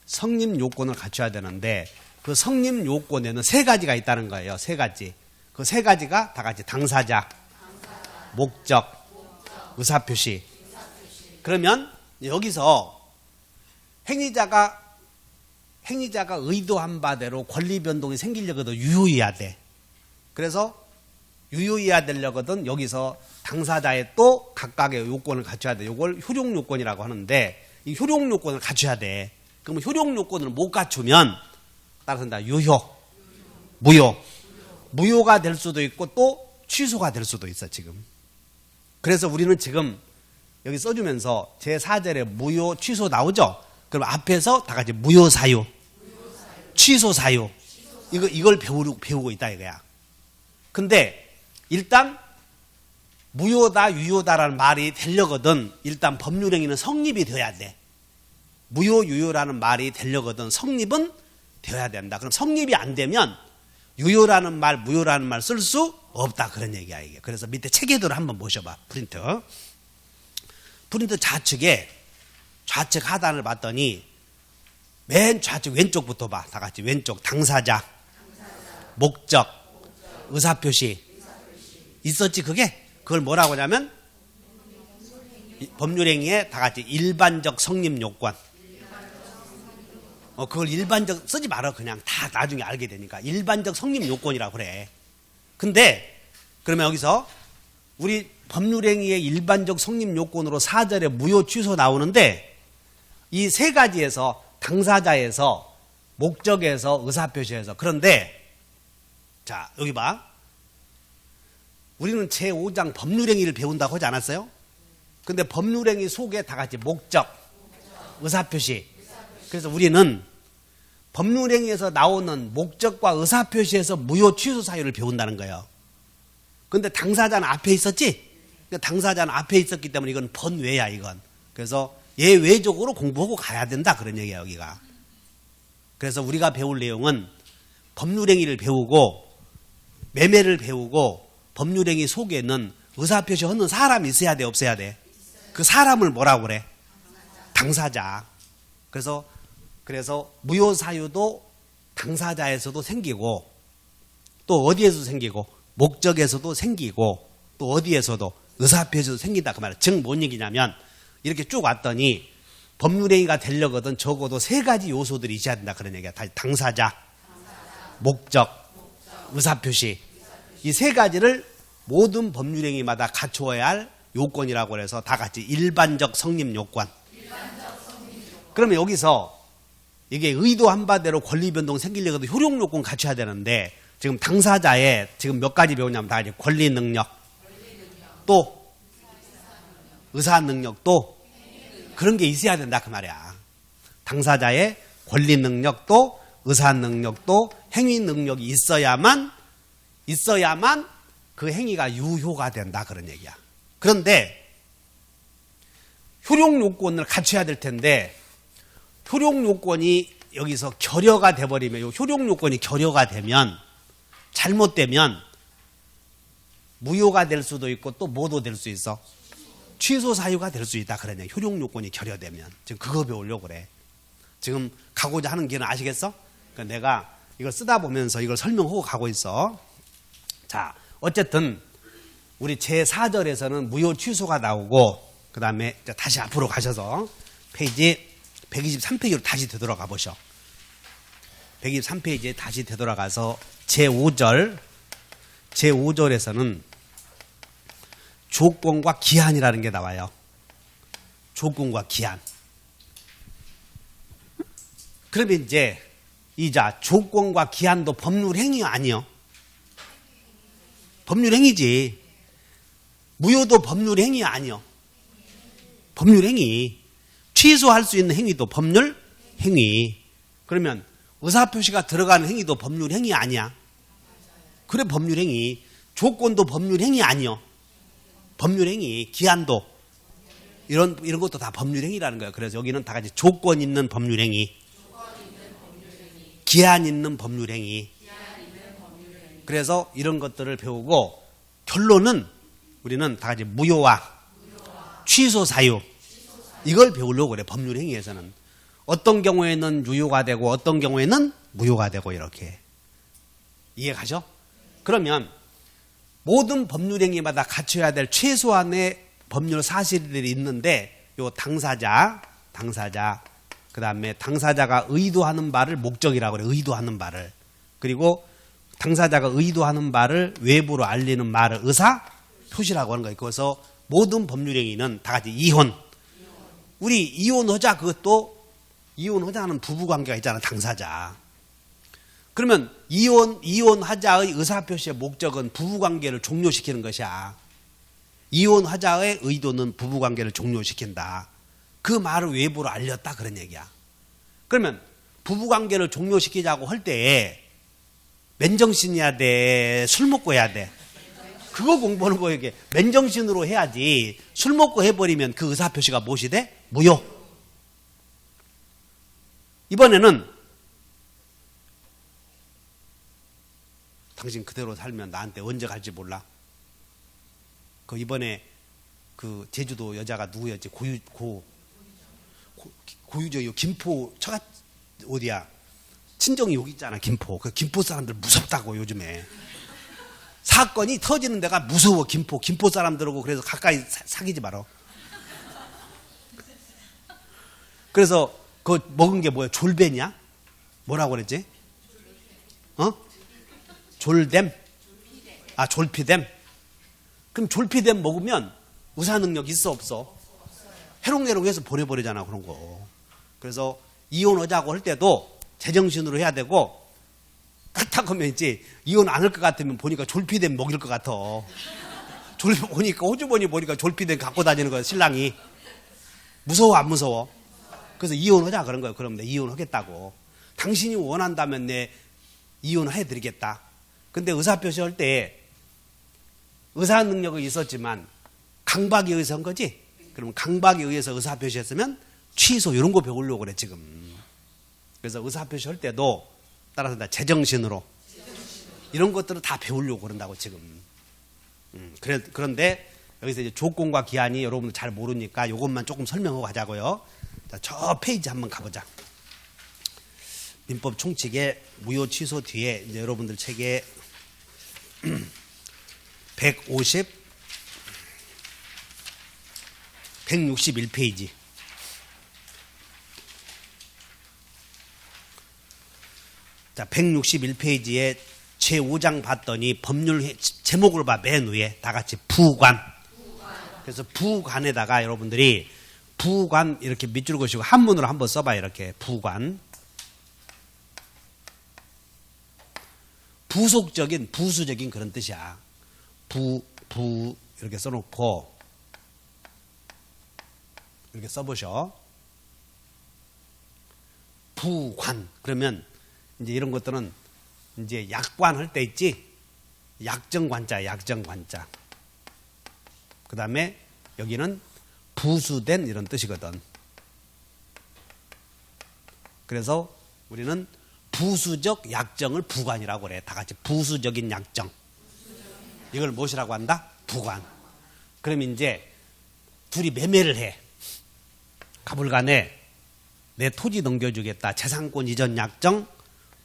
성립요건을 갖춰야 되는데 그 성립요건에는 세 가지가 있다는 거예요. 세 가지. 그 세 가지가 다 같이 당사자, 목적, 의사표시. 그러면 여기서 행위자가 의도한 바대로 권리 변동이 생기려거든 유효해야 돼. 그래서 유효해야 되려거든 여기서 당사자의 또 각각의 요건을 갖춰야 돼. 이걸 효력요건이라고 하는데 이 효력요건을 갖춰야 돼. 그러면 효력요건을 못 갖추면 따라서 유효, 무효가 될 수도 있고 또 취소가 될 수도 있어 지금. 그래서 우리는 지금 여기 써주면서 제4절에 무효, 취소 나오죠? 그럼 앞에서 다 같이 무효 사유, 취소 사유 이걸 배우고 있다 이거야. 근데 일단 무효다 유효다라는 말이 되려거든 일단 법률행위는 성립이 되어야 돼. 무효 유효라는 말이 되려거든 성립은 되어야 된다. 그럼 성립이 안 되면 유효라는 말 무효라는 말 쓸 수 없다 그런 얘기야 이게. 그래서 밑에 체계도를 한번 보셔봐. 프린트 좌측 하단을 봤더니 맨 좌측 왼쪽부터 봐. 다 같이 왼쪽 당사자, 목적, 의사표시 있었지 그게? 그걸 뭐라고 하냐면 법률행위의 다 같이 일반적 성립요건. 그걸 일반적 쓰지 말아. 그냥 다 나중에 알게 되니까 일반적 성립요건이라고 그래. 근데 그러면 여기서 우리 법률행위의 일반적 성립요건으로 4절에 무효 취소 나오는데 이 세 가지에서 당사자에서 목적에서 의사표시에서 그런데 자 여기 봐. 우리는 제5장 법률행위를 배운다고 하지 않았어요? 근데 법률행위 속에 다 같이 목적, 의사표시. 그래서 우리는 법률행위에서 나오는 목적과 의사표시에서 무효 취소 사유를 배운다는 거예요. 근데 당사자는 앞에 있었지? 당사자는 앞에 있었기 때문에 이건 번외야 이건. 그래서 예외적으로 공부하고 가야 된다 그런 얘기야 여기가. 그래서 우리가 배울 내용은 법률행위를 배우고 매매를 배우고 법률행위 속에는 의사표시 하는 사람이 있어야 돼 없어야 돼? 그 사람을 뭐라고 그래? 당사자. 그래서 무효 사유도 당사자에서도 생기고 또 어디에서도 생기고 목적에서도 생기고 또 어디에서도 의사표시도 생긴다 그 말이야. 즉 뭔 얘기냐면 이렇게 쭉 왔더니 법률행위가 되려거든 적어도 세 가지 요소들이 있어야 된다 그런 얘기야. 당사자, 목적, 의사표시. 이 세 가지를 모든 법률행위마다 갖추어야 할 요건이라고 해서 다 같이 일반적 성립요건. 그러면 여기서 이게 의도한 바대로 권리변동 생기려거든 효력요건 갖춰야 되는데 지금 당사자에 지금 몇 가지 배우냐면 다 같이 권리능력 또 의사능력 또 그런 게 있어야 된다 그 말이야. 당사자의 권리 능력도 의사 능력도 행위 능력이 있어야만 그 행위가 유효가 된다 그런 얘기야. 그런데 효력 요건을 갖춰야 될 텐데 효력 요건이 여기서 결여가 돼버리면 효력 요건이 결여가 되면 잘못되면 무효가 될 수도 있고 또 뭐도 될 수 있어? 취소 사유가 될 수 있다 그러냐. 효력 요건이 결여되면. 지금 그거 배우려고 그래. 지금 가고자 하는 길은 아시겠어? 그러니까 내가 이걸 쓰다 보면서 이걸 설명하고 가고 있어. 자, 어쨌든 우리 제4절에서는 무효 취소가 나오고 그 다음에 다시 앞으로 가셔서 페이지 123페이지로 다시 되돌아가 보셔. 123페이지에 다시 되돌아가서 제5절에서는 조건과 기한이라는 게 나와요. 조건과 기한. 그러면 이제 조건과 기한도 법률행위 아니요? 법률행위지. 무효도 법률행위 아니요? 법률행위. 취소할 수 있는 행위도 법률행위. 그러면 의사표시가 들어가는 행위도 법률행위 아니야? 그래 법률행위. 조건도 법률행위 아니요? 법률행위. 기한도. 이런 것도 다 법률행위라는 거예요. 그래서 여기는 다 같이 조건 있는 법률행위. 기한 있는 법률행위. 그래서 이런 것들을 배우고 결론은 우리는 다 같이 무효와 취소 사유. 이걸 배우려고 그래. 법률행위에서는. 어떤 경우에는 유효가 되고 어떤 경우에는 무효가 되고 이렇게. 이해가죠? 그러면 모든 법률행위마다 갖춰야 될 최소한의 법률 사실들이 있는데 요 당사자 그 다음에 당사자가 의도하는 바를 목적이라고 그래. 의도하는 바를. 그리고 당사자가 의도하는 바를 외부로 알리는 말을 의사 표시라고 하는 거예요. 그래서 모든 법률행위는 다 같이 이혼. 우리 이혼하자 그것도 이혼하자는 부부관계가 있잖아. 당사자. 그러면 이혼하자의 의사표시의 목적은 부부관계를 종료시키는 것이야. 이혼하자의 의도는 부부관계를 종료시킨다. 그 말을 외부로 알렸다 그런 얘기야. 그러면 부부관계를 종료시키자고 할 때에 맨정신이어야 돼? 술 먹고 해야 돼? 그거 공부하는 거예요. 이게 맨정신으로 해야지. 술 먹고 해버리면 그 의사표시가 무엇이 돼? 무효. 이번에는 당신 그대로 살면 나한테 언제 갈지 몰라. 그 이번에 그 제주도 여자가 누구였지? 고유저 김포 처가 어디야? 친정이 여기 있잖아. 김포. 그 김포 사람들 무섭다고 요즘에. 사건이 터지는 데가 무서워. 김포 사람들하고 그래서 가까이 사귀지 마라. 그래서 그 먹은 게 뭐야? 졸벤이야? 뭐라고 그랬지? 졸댐? 졸피뎀? 그럼 졸피뎀 먹으면 의사 능력 있어 없어? 해롱해롱해서 보내버리잖아 그런 거. 그래서 이혼하자고 할 때도 제정신으로 해야 되고 그렇다고 하면 있지 이혼 안 할 것 같으면 보니까 졸피뎀 먹일 것 같아. 보니까 호주머니 보니까 졸피뎀 갖고 다니는 거야 신랑이. 무서워 안 무서워? 그래서 이혼하자 그런 거예요. 그럼 내 이혼하겠다고. 당신이 원한다면 내 이혼해드리겠다. 근데 의사표시 할 때 의사 능력이 있었지만 강박에 의해서 한 거지. 그러면 강박에 의해서 의사표시했으면 취소 이런 거 배우려고 그래 지금. 그래서 의사표시 할 때도 따라서 다 제정신으로 이런 것들을 다 배우려고 그런다고 지금. 그런데 여기서 이제 조건과 기한이 여러분들 잘 모르니까 이것만 조금 설명하고 가자고요. 자, 저 페이지 한번 가보자. 민법 총칙의 무효 취소 뒤에 이제 여러분들 책에 161페이지. 자, 161페이지에 제5장 봤더니 법률 제목을 봐. 맨 위에 다 같이 부관. 그래서 부관에다가 여러분들이 부관 이렇게 밑줄 그으시고 한문으로 한번 써봐. 이렇게 부관. 부속적인 부수적인 그런 뜻이야. 부 이렇게 써놓고 이렇게 써보셔. 부관. 그러면 이제 이런 것들은 이제 약관 할 때 있지? 약정관자, 약정관자. 그 다음에 여기는 부수된 이런 뜻이거든. 그래서 우리는 부수적 약정을 부관이라고 그래. 다 같이 부수적인 약정. 이걸 무엇이라고 한다? 부관. 그러면 이제 둘이 매매를 해. 가불간에 내 토지 넘겨주겠다. 재산권 이전 약정,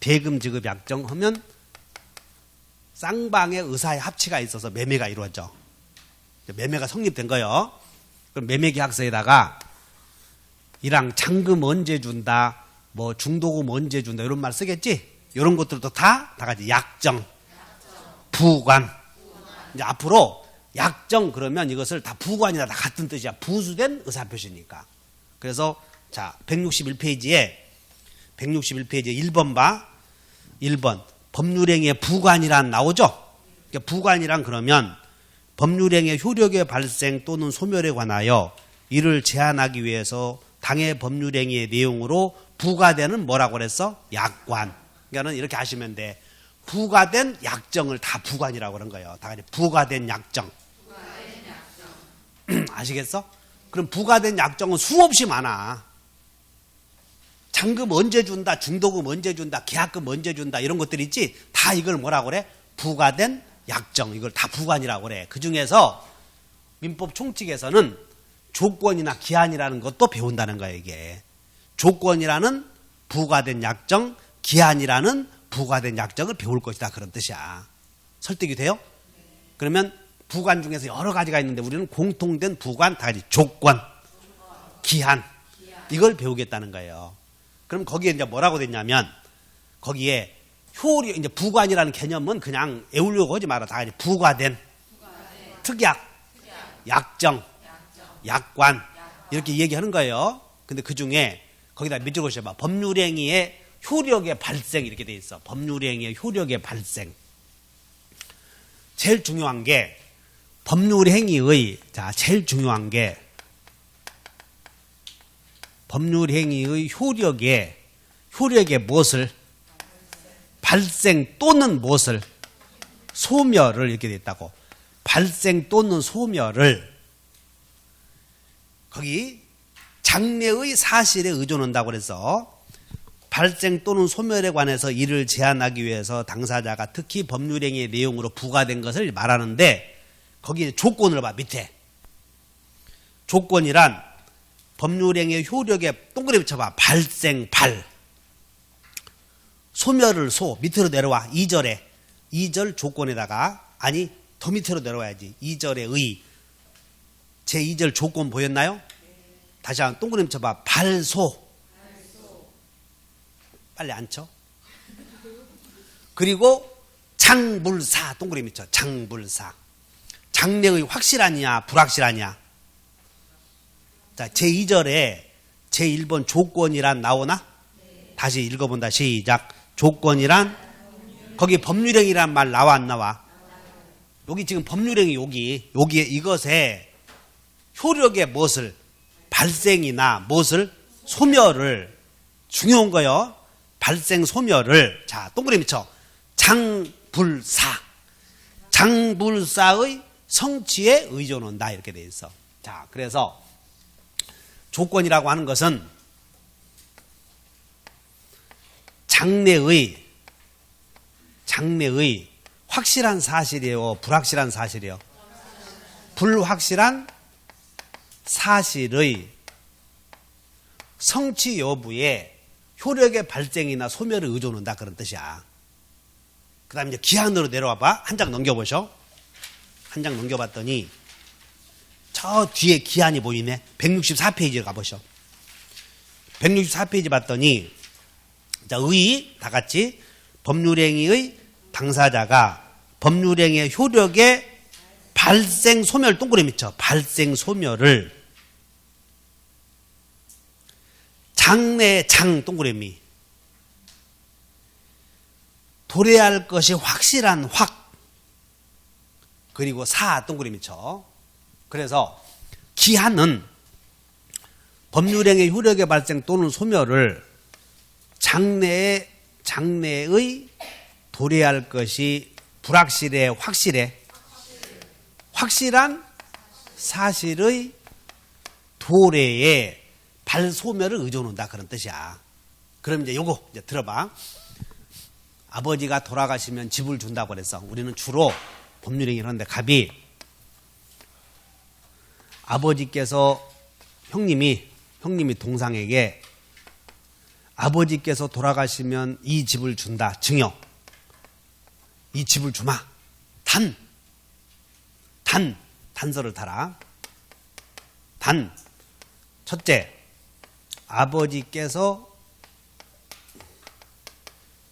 배금 지급 약정 하면 쌍방의 의사의 합치가 있어서 매매가 이루어져. 매매가 성립된 거예요. 그럼 매매계약서에다가 이랑 잔금 언제 준다, 뭐 중도금 언제 준다 이런 말 쓰겠지? 이런 것들도 다 같이 약정, 부관. 이제 앞으로 약정 그러면 이것을 다 부관이나 다 같은 뜻이야. 부수된 의사표시니까. 그래서 자 161페이지에 161페이지에 1번 봐. 1번 법률행위의 부관이란 나오죠? 그러니까 부관이란 그러면 법률행위의 효력의 발생 또는 소멸에 관하여 이를 제한하기 위해서 당해 법률행위의 내용으로 부과되는 뭐라고 그랬어? 약관. 그러니까 이렇게 하시면 돼. 부과된 약정을 다 부관이라고 그런 거예요. 다 같이 부과된 약정. 아시겠어? 그럼 부과된 약정은 수없이 많아. 잔금 언제 준다, 중도금 언제 준다, 계약금 언제 준다 이런 것들 있지? 다 이걸 뭐라고 그래? 부과된 약정. 이걸 다 부관이라고 그래. 그 중에서 민법 총칙에서는 조건이나 기한이라는 것도 배운다는 거예요. 이게 조건이라는 부과된 약정, 기한이라는 부과된 약정을 배울 것이다 그런 뜻이야. 설득이 돼요? 그러면 부관 중에서 여러 가지가 있는데 우리는 공통된 부관 다 같이 조건, 기한 이걸 배우겠다는 거예요. 그럼 거기에 이제 뭐라고 됐냐면 거기에 효력, 이제 부관이라는 개념은 그냥 애우려고 하지 마라. 다 같이 부과된 특약, 약정, 약관 이렇게 얘기하는 거예요. 근데 그 중에 거기다 밑줄 그으셔봐. 법률행위의 효력의 발생 이렇게 돼 있어. 법률행위의 효력의 발생. 제일 중요한 게 법률행위의 제일 중요한 게 법률행위의 효력의 무엇을 발생 또는 무엇을 소멸을 이렇게 돼 있다고. 발생 또는 소멸을 거기 장래의 사실에 의존한다고 그래서 발생 또는 소멸에 관해서 이를 제한하기 위해서 당사자가 특히 법률행위의 내용으로 부과된 것을 말하는데 거기에 조건을 봐. 밑에 조건이란 법률행위의 효력에 동그라미 쳐봐. 발생 발, 소멸을 소. 밑으로 내려와. 2절에 2절 조건에다가 아니 더 밑으로 내려와야지. 2절의 의 제2절 조건 보였나요? 다시 한번 동그라미 쳐봐. 발소. 빨리 안 쳐. 그리고 장불사. 동그라미 쳐. 장불사. 장래의 확실하냐 불확실하냐. 자, 제2절에 제1번 조건이란 나오나? 다시 읽어본다. 시작. 조건이란 거기 법률행위란 말 나와 안 나와? 여기 지금 법률행위 여기에 이것에 효력의 무엇을 발생이나 무엇을 소멸을 중요한 거요. 발생 소멸을 자 동그라미 쳐. 장불사. 장불사의 성취에 의존한다 이렇게 돼 있어. 자 그래서 조건이라고 하는 것은 장래의 확실한 사실이에요? 불확실한 사실이에요? 불확실한 사실의 성취 여부에 효력의 발생이나 소멸을 의존한다 그런 뜻이야. 그 다음에 이제 기한으로 내려와 봐. 한 장 넘겨보셔. 한 장 넘겨봤더니 저 뒤에 기한이 보이네. 164페이지에 가보셔. 164페이지 봤더니 자, 의 다 같이 법률행위의 당사자가 법률행위의 효력의 발생 소멸 동그라미 쳐. 발생 소멸을 장래 장 동그라미 도래할 것이 확실한 확 그리고 사 동그라미 쳐. 그래서 기한은 법률행위 효력의 발생 또는 소멸을 장래의 도래할 것이 불확실해, 확실해? 확실한 사실의 도래에 발소멸을 의존한다, 그런 뜻이야. 그럼 이제 요거 이제 들어봐. 아버지가 돌아가시면 집을 준다고 그랬어. 우리는 주로 법률행위를 하는데 갑이 아버지께서 형님이 동상에게 아버지께서 돌아가시면 이 집을 준다. 증여. 이 집을 주마. 단서를 달아. 첫째, 아버지께서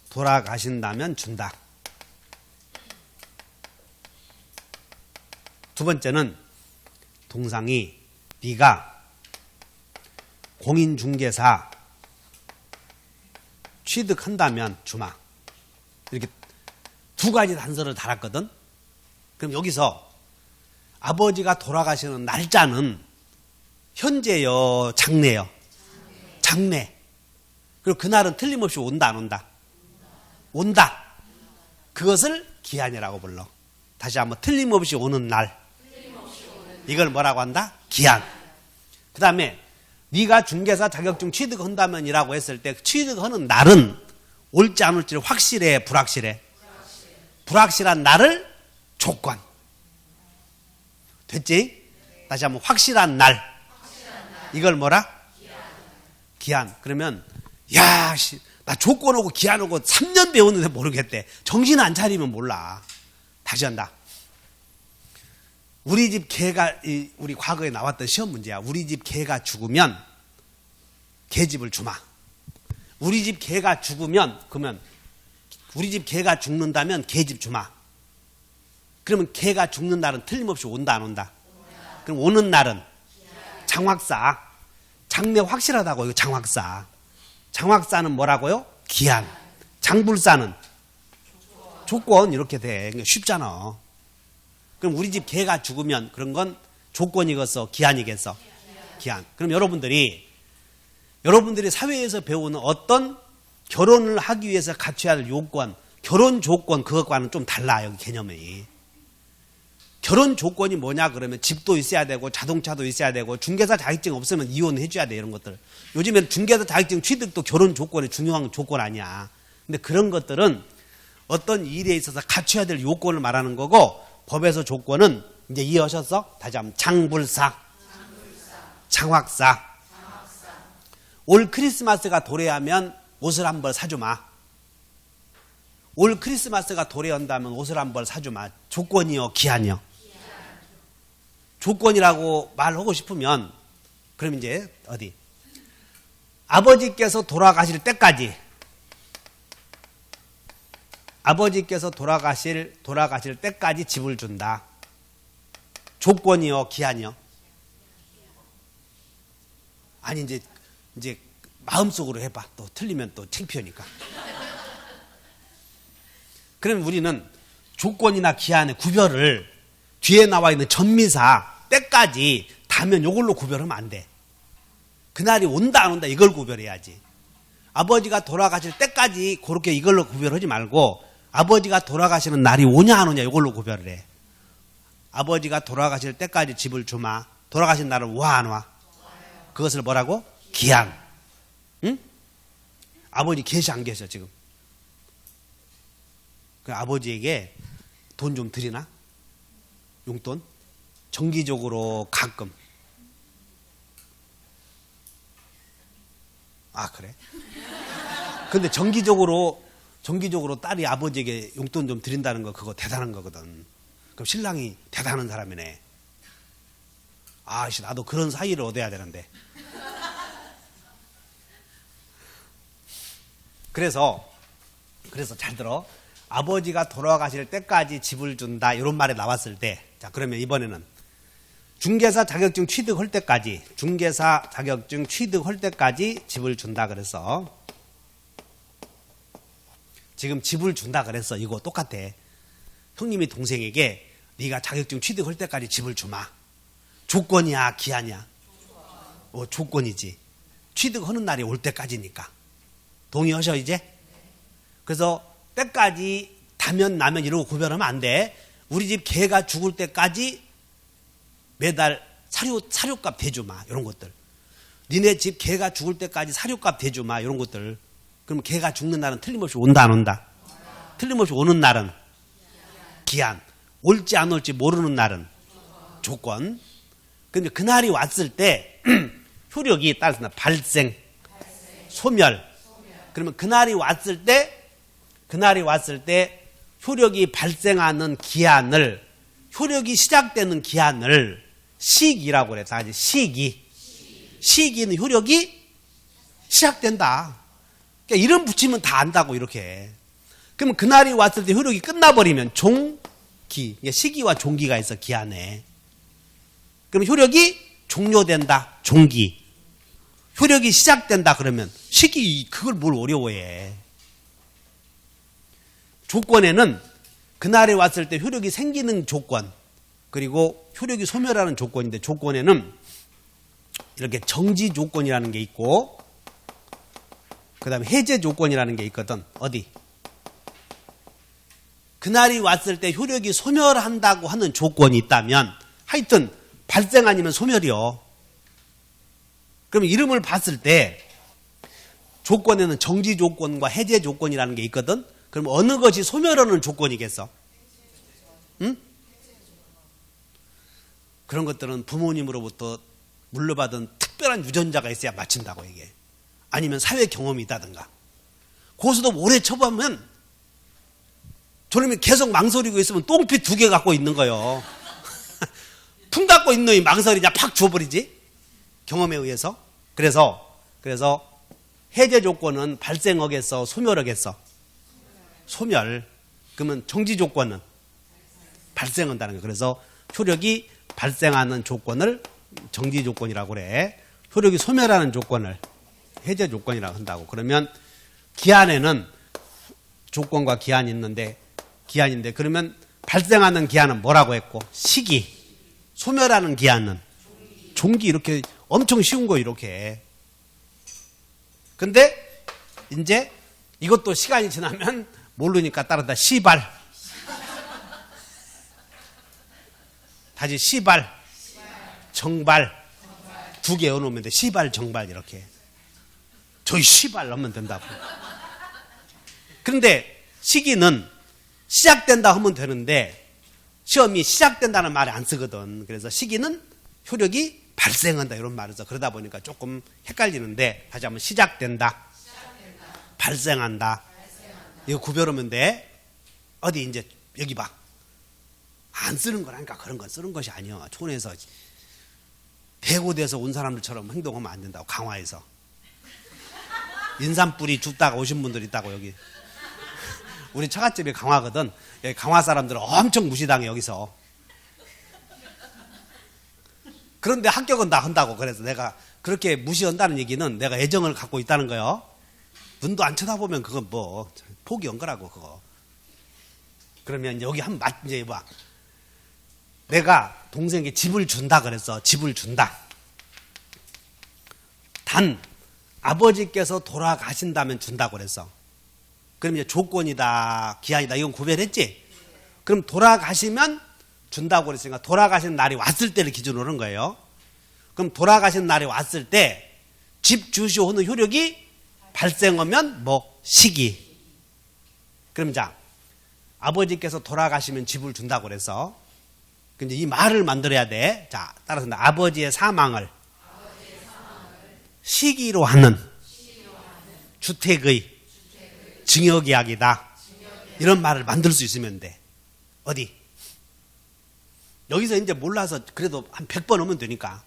돌아가신다면 준다. 두 번째는 동상이 네가 공인중개사 취득한다면 주마. 이렇게 두 가지 단서를 달았거든. 그럼 여기서 아버지가 돌아가시는 날짜는 현재요, 장래요? 장래. 그리고 그날은 틀림없이 온다, 안 온다? 온다. 그것을 기한이라고 불러. 다시 한번 틀림없이 오는 날. 이걸 뭐라고 한다? 기한. 그 다음에 네가 중개사 자격증 취득한다면이라고 했을 때 취득하는 날은 올지 안 올지 확실해, 불확실해? 불확실한 날을 조건. 됐지? 다시 한번 확실한 날. 이걸 뭐라? 기한. 그러면 야, 나 조건하고 기한하고 3년 배웠는데 모르겠대. 정신 안 차리면 몰라. 다시 한다. 우리 집 개가, 우리 과거에 나왔던 시험 문제야. 우리 집 개가 죽으면 개집을 주마. 우리 집 개가 죽으면, 그러면 우리 집 개가 죽는다면 개집 주마. 그러면 개가 죽는 날은 틀림없이 온다, 안 온다? 그럼 오는 날은 장확사. 장래 확실하다고, 이거 장확사. 장확사는 뭐라고요? 기한. 장불사는 조건. 이렇게 돼. 쉽잖아. 그럼 우리 집 개가 죽으면 그런 건 조건이겠어, 기한이겠어? 기한. 그럼 여러분들이 사회에서 배우는 어떤 결혼을 하기 위해서 갖춰야 할 요건, 결혼 조건, 그것과는 좀 달라, 여기 개념이. 결혼 조건이 뭐냐 그러면 집도 있어야 되고 자동차도 있어야 되고 중개사 자격증 없으면 이혼해 줘야 돼, 이런 것들. 요즘엔 중개사 자격증 취득도 결혼 조건의 중요한 조건 아니야. 근데 그런 것들은 어떤 일에 있어서 갖춰야 될 요건을 말하는 거고, 법에서 조건은 이제 이해하셨어? 다시 한번 장불사, 장확사. 올 크리스마스가 도래하면 옷을 한 벌 사주마. 올 크리스마스가 도래한다면 옷을 한 벌 사주마. 조건이요, 기한이요? 조건이라고 말하고 싶으면 그럼 이제 어디? 아버지께서 돌아가실 때까지, 아버지께서 돌아가실 때까지 집을 준다. 조건이요, 기한이요? 아니, 이제 마음속으로 해봐. 또 틀리면 또 창피하니까. 그럼 우리는 조건이나 기한의 구별을 뒤에 나와 있는 전미사 때까지 다면 이걸로 구별하면 안 돼. 그날이 온다 안 온다 이걸 구별해야지. 아버지가 돌아가실 때까지 그렇게 이걸로 구별하지 말고 아버지가 돌아가시는 날이 오냐 안 오냐 이걸로 구별을 해. 아버지가 돌아가실 때까지 집을 주마. 돌아가신 날은 와 안 와? 그것을 뭐라고? 기한. 응? 아버지 계시 안 계셔 지금? 그 아버지에게 돈 좀 드리나? 용돈? 정기적으로 가끔. 아, 그래? 근데 정기적으로 딸이 아버지에게 용돈 좀 드린다는 거 그거 대단한 거거든. 그럼 신랑이 대단한 사람이네. 아씨, 나도 그런 사이를 얻어야 되는데. 그래서 잘 들어. 아버지가 돌아가실 때까지 집을 준다 이런 말이 나왔을 때, 자 그러면 이번에는 중개사 자격증 취득할 때까지, 중개사 자격증 취득할 때까지 집을 준다 그래서 지금 집을 준다 그랬어. 이거 똑같아. 형님이 동생에게 네가 자격증 취득할 때까지 집을 주마. 조건이야, 기한이야? 조건이지. 취득하는 날이 올 때까지니까. 동의하셔 이제? 그래서 때까지 다면 나면 이러고 구별하면 안 돼. 우리 집 개가 죽을 때까지 매달 사료값 대주마 이런 것들. 니네 집 개가 죽을 때까지 사료값 대주마 이런 것들. 그러면 개가 죽는 날은 틀림없이 온다 안 온다? 틀림없이 오는 날은 기한. 올지 안 올지 모르는 날은 조건. 근데 그날이 왔을 때 효력이 따라서 발생, 소멸. 그러면 그날이 왔을 때 효력이 발생하는 기한을, 효력이 시작되는 기한을 시기라고 그래. 다 시기. 시기는 효력이 시작된다. 그러니까 이름 붙이면 다 안다고 이렇게. 그러면 그날이 왔을 때 효력이 끝나버리면 종기. 시기와 종기가 있어 기한에. 그럼 효력이 종료된다. 종기. 효력이 시작된다 그러면 시기 그걸 뭘 어려워해. 조건에는 그날에 왔을 때 효력이 생기는 조건 그리고 효력이 소멸하는 조건인데 조건에는 이렇게 정지 조건이라는 게 있고 그 다음에 해제 조건이라는 게 있거든. 어디? 그날이 왔을 때 효력이 소멸한다고 하는 조건이 있다면 하여튼 발생 아니면 소멸이요. 그럼 이름을 봤을 때 조건에는 정지 조건과 해제 조건이라는 게 있거든. 그럼 어느 것이 소멸하는 조건이겠어? 응? 그런 것들은 부모님으로부터 물려받은 특별한 유전자가 있어야 맞춘다고 이게. 아니면 사회 경험이 있다든가. 고수도 오래 쳐보면 저놈이 계속 망설이고 있으면 똥피 2개 갖고 있는 거예요. 품 갖고 있는 놈이 망설이냐 팍 주워버리지. 경험에 의해서. 그래서 해제 조건은 발생하겠어 소멸하겠어? 소멸. 그러면 정지 조건은 발생한다는 거예요. 그래서 효력이 발생하는 조건을 정지 조건이라고 그래. 효력이 소멸하는 조건을 해제 조건이라고 한다고. 그러면 기한에는 조건과 기한이 있는데 기한인데 그러면 발생하는 기한은 뭐라고 했고 시기. 소멸하는 기한은 종기. 이렇게 엄청 쉬운 거 이렇게. 근데 이제 이것도 시간이 지나면 모르니까 따르다 시발. 다시 시발, 정발 2개 넣어놓으면 돼. 시발, 정발 이렇게. 저희 시발 넣으면 된다고. 그런데 시기는 시작된다 하면 되는데 시험이 시작된다는 말을 안 쓰거든. 그래서 시기는 효력이 발생한다 이런 말을 써. 그러다 보니까 조금 헷갈리는데 다시 한번 시작된다. 발생한다. 이거 구별하면 돼. 어디 이제 여기 봐. 안 쓰는 거라니까. 그런 건 쓰는 것이 아니야. 촌에서 대구돼서 온 사람들처럼 행동하면 안 된다고. 강화에서 인삼뿌리 줍다가 오신 분들 있다고. 여기 우리 처갓집이 강화거든. 여기 강화 사람들은 엄청 무시당해 여기서. 그런데 합격은 다 한다고. 그래서 내가 그렇게 무시한다는 얘기는 내가 애정을 갖고 있다는 거요. 눈도 안 쳐다보면 그건 뭐 포기한 거라고 그거. 그러면 여기 한 이제 봐. 내가 동생에게 집을 준다 그랬어. 집을 준다. 단 아버지께서 돌아가신다면 준다고 그랬어. 그럼 이제 조건이다 기한이다 이건 구별했지. 그럼 돌아가시면 준다고 그랬으니까 돌아가신 날이 왔을 때를 기준으로 하는 거예요. 그럼 돌아가신 날이 왔을 때 집 주시오 하는 효력이 발생하면 뭐 시기. 그럼 자 아버지께서 돌아가시면 집을 준다고 그래서 근데 이 말을 만들어야 돼. 자 따라서 아버지의 사망을 시기로 하는 주택의 증여계약이다. 이런 말을 만들 수 있으면 돼. 어디? 여기서 이제 몰라서 그래도 한 100번 오면 되니까.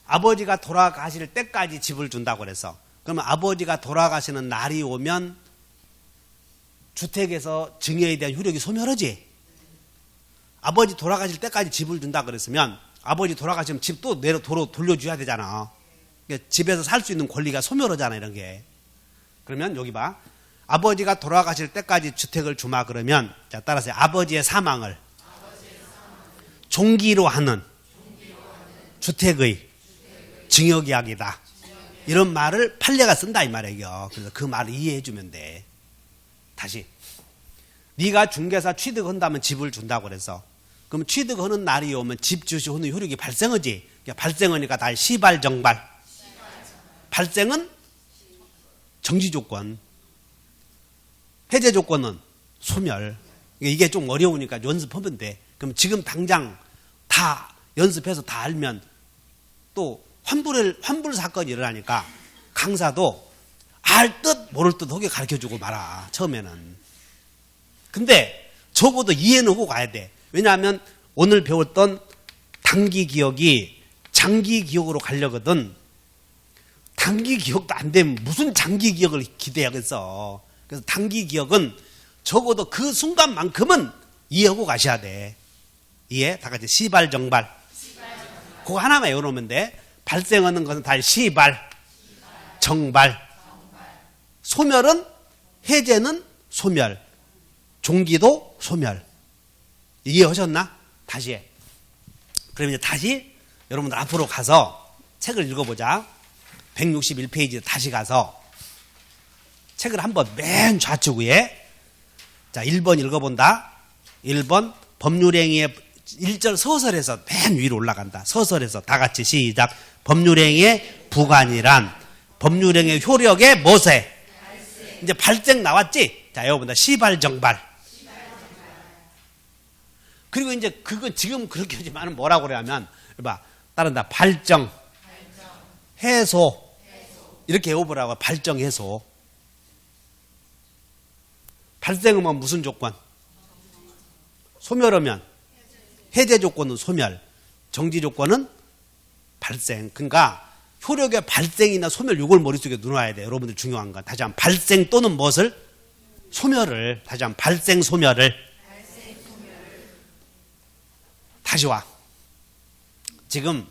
아버지가 돌아가실 때까지 집을 준다고 그래서 그러면 아버지가 돌아가시는 날이 오면 주택에서 증여에 대한 효력이 소멸하지. 아버지 돌아가실 때까지 집을 준다 그랬으면 아버지 돌아가시면 집 또 도로 돌려줘야 되잖아. 그러니까 집에서 살 수 있는 권리가 소멸하잖아 이런 게. 그러면 여기 봐. 아버지가 돌아가실 때까지 주택을 주마 그러면 자 따라서 아버지의 사망을 종기로 하는 주택의 증여계약이다. 이런 말을 판례가 쓴다 이 말이에요. 그래서 그 말을 이해해 주면 돼. 다시. 네가 중개사 취득한다면 집을 준다고 그래서. 그럼 취득하는 날이 오면 집 주시 후는 효력이 발생하지. 그러니까 발생하니까 다 시발 정발. 발생은 정지 조건. 해제 조건은 소멸. 이게 좀 어려우니까 연습하면 돼. 그럼 지금 당장 다 연습해서 다 알면 또 환불 사건이 일어나니까 강사도 알 듯 모를 듯 하게 가르쳐주고 말아. 처음에는. 근데 적어도 이해는 하고 가야 돼. 왜냐하면 오늘 배웠던 단기 기억이 장기 기억으로 가려거든. 단기 기억도 안 되면 무슨 장기 기억을 기대하겠어. 그래서 단기 기억은 적어도 그 순간만큼은 이해하고 가셔야 돼. 이해? 다 같이 시발 정발. 그거 하나만 외워놓으면 돼. 발생하는 것은 다 시발 정발. 소멸은 해제는 소멸. 종기도 소멸. 이해하셨나? 다시 해. 그럼 이제 다시 여러분들 앞으로 가서 책을 읽어보자. 161페이지 다시 가서 책을 한번 맨 좌측 위에 자 1번 읽어본다. 1번 법률행위의 1절 서설에서 맨 위로 올라간다. 서설에서 다 같이 시작. 법률행위의 부관이란 법률행위의 효력의 뭐세? 이제 발생 나왔지? 자 여러분들 시발정발. 그리고 이제 그거 지금 그렇게 하지만 뭐라고 그러냐면 봐 따른다. 발정, 해소 이렇게 해보라고. 발정, 해소. 발생하면 무슨 조건? 소멸하면 해제 조건은 소멸, 정지 조건은 발생. 그러니까 효력의 발생이나 소멸 이걸 머릿속에 넣어놔야 돼요. 여러분들 중요한 건. 다시 한번 발생 또는 무엇을? 소멸을. 다시 한번 발생 소멸을. 다시 와. 지금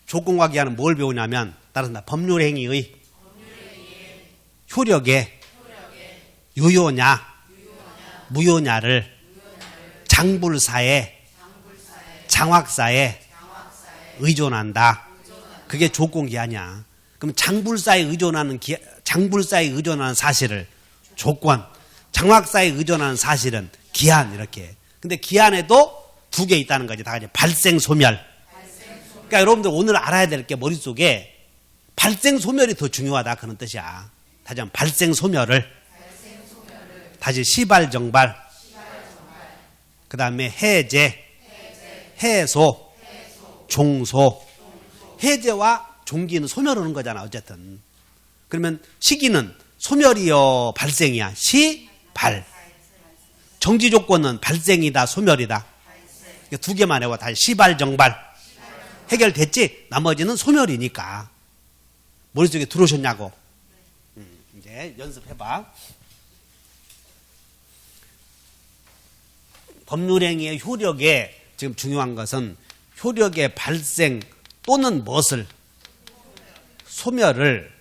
조건과 기한은 뭘 배우냐면 따른다. 법률행위의 효력의 유효냐 무효냐를 장불사에 장확사에 의존한다. 그게 조건기한이야. 그럼 장불사에 의존하는 사실을 조건, 장확사에 의존하는 사실은 기한 이렇게. 근데 기한에도 두 개 있다는 거지. 다 같이 발생 소멸. 그러니까 여러분들 오늘 알아야 될 게 머릿속에 발생 소멸이 더 중요하다 그런 뜻이야. 다시 한번 발생 소멸을. 다시 시발 정발. 그 다음에 해제, 해소, 종소. 해제와 종기는 소멸하는 거잖아 어쨌든. 그러면 시기는 소멸이요 발생이야? 시발. 정지 조건은 발생이다 소멸이다? 두 개만 해봐. 다시 시발 정발. 해결됐지? 나머지는 소멸이니까. 머릿속에 들어오셨냐고. 이제 연습해봐. 법률행위의 효력에 지금 중요한 것은 효력의 발생 또는 무엇을? 소멸을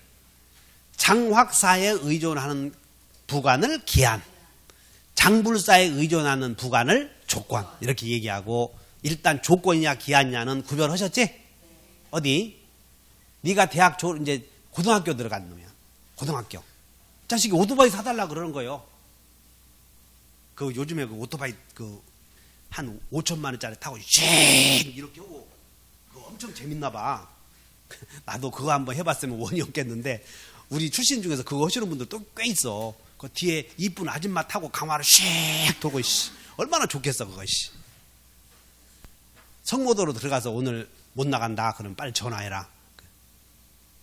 장확사에 의존하는 부관을 기한, 장불사에 의존하는 부관을 조건 이렇게 얘기하고 일단 조건이냐 기한이냐는 구별하셨지? 어디? 네가 대학 이제 고등학교 들어간 놈이야. 고등학교. 자식이 오토바이 사달라 그러는 거예요. 그 요즘에 그 오토바이 한 5천만 원짜리 타고 쉥 이렇게 오고 그거 엄청 재밌나 봐. 나도 그거 한번 해봤으면 원이 없겠는데 우리 출신 중에서 그거 하시는 분들도 꽤 있어. 그 뒤에 이쁜 아줌마 타고 강화를 쉥 돌고 얼마나 좋겠어 그거. 성모도로 들어가서 오늘 못 나간다 그러면 빨리 전화해라.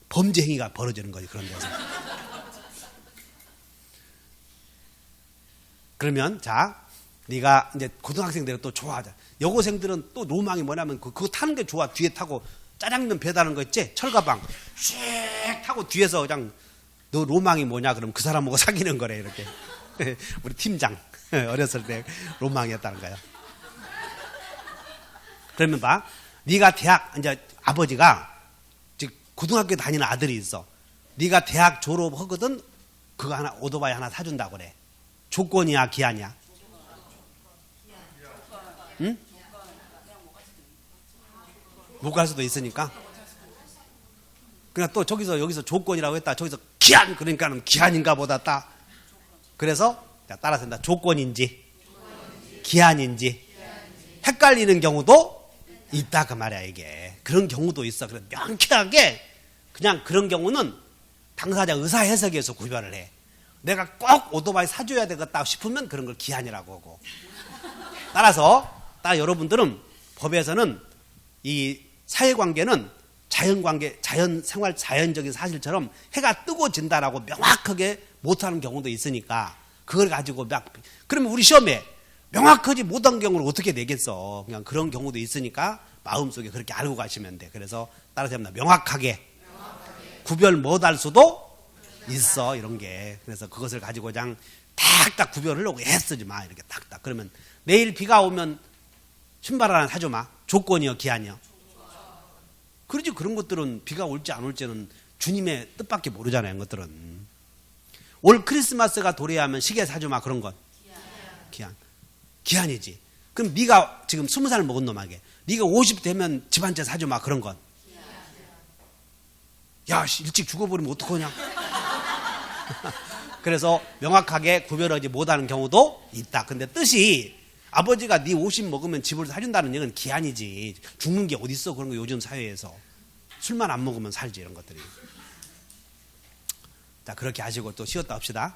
범죄 행위가 벌어지는 거지 그런 데서. 그러면 자 네가 이제 고등학생들은 또 좋아하자. 여고생들은 또 로망이 뭐냐면 그거 타는 게 좋아. 뒤에 타고 짜장면 배달하는 거 있지? 철가방 슉 타고 뒤에서 그냥 너 로망이 뭐냐? 그럼 그 사람하고 사귀는 거래 이렇게. 우리 팀장 어렸을 때 로망이었다는 거야. 그러면 봐. 네가 대학 이제 아버지가 지금 고등학교 다니는 아들이 있어. 네가 대학 졸업하거든. 그거 하나 오토바이 하나 사준다고 그래. 조건이야 기한이야? 응? 못 갈 수도 있으니까. 그냥 또 저기서 여기서 조건이라고 했다. 저기서 기한 그러니까는 기한인가 보다 딱. 그래서 따라서 한다. 조건인지 기한인지 헷갈리는 경우도 있다 그 말이야 이게. 그런 경우도 있어. 그래서 명쾌하게 그냥 그런 경우는 당사자 의사 해석에서 구별을 해. 내가 꼭 오토바이 사줘야 되겠다 싶으면 그런 걸 기한이라고 하고. 따라서 여러분들은 법에서는 이 사회관계는 자연관계, 자연생활, 자연적인 사실처럼 해가 뜨고 진다라고 명확하게 못하는 경우도 있으니까 그걸 가지고 그러면 우리 시험에 명확하지 못한 경우를 어떻게 내겠어. 그냥 그런 경우도 있으니까 마음속에 그렇게 알고 가시면 돼. 그래서 따라서 명확하게 구별 못할 수도 있어 이런 게. 그래서 그것을 가지고 그냥 딱딱 구별하려고 애쓰지 마. 이렇게 딱딱. 그러면 내일 비가 오면 신발 하나 사줘 마. 조건이요 기한이요. 그러지. 그런 것들은 비가 올지 안 올지는 주님의 뜻밖에 모르잖아요. 그런 것들은. 올 크리스마스가 도래하면 시계 사줘 마. 그런 건 기한이지. 그럼 네가 지금 20살 먹은 놈에게 네가 50 되면 집 한 채 사줘 마. 그런 건 야 일찍 죽어버리면 어떡하냐. 그래서 명확하게 구별하지 못하는 경우도 있다. 근데 뜻이 아버지가 네 50 먹으면 집을 사준다는 얘기는 기한이지. 죽는 게 어딨어. 그런 거 요즘 사회에서. 술만 안 먹으면 살지 이런 것들이. 자 그렇게 하시고 또 쉬었다 합시다.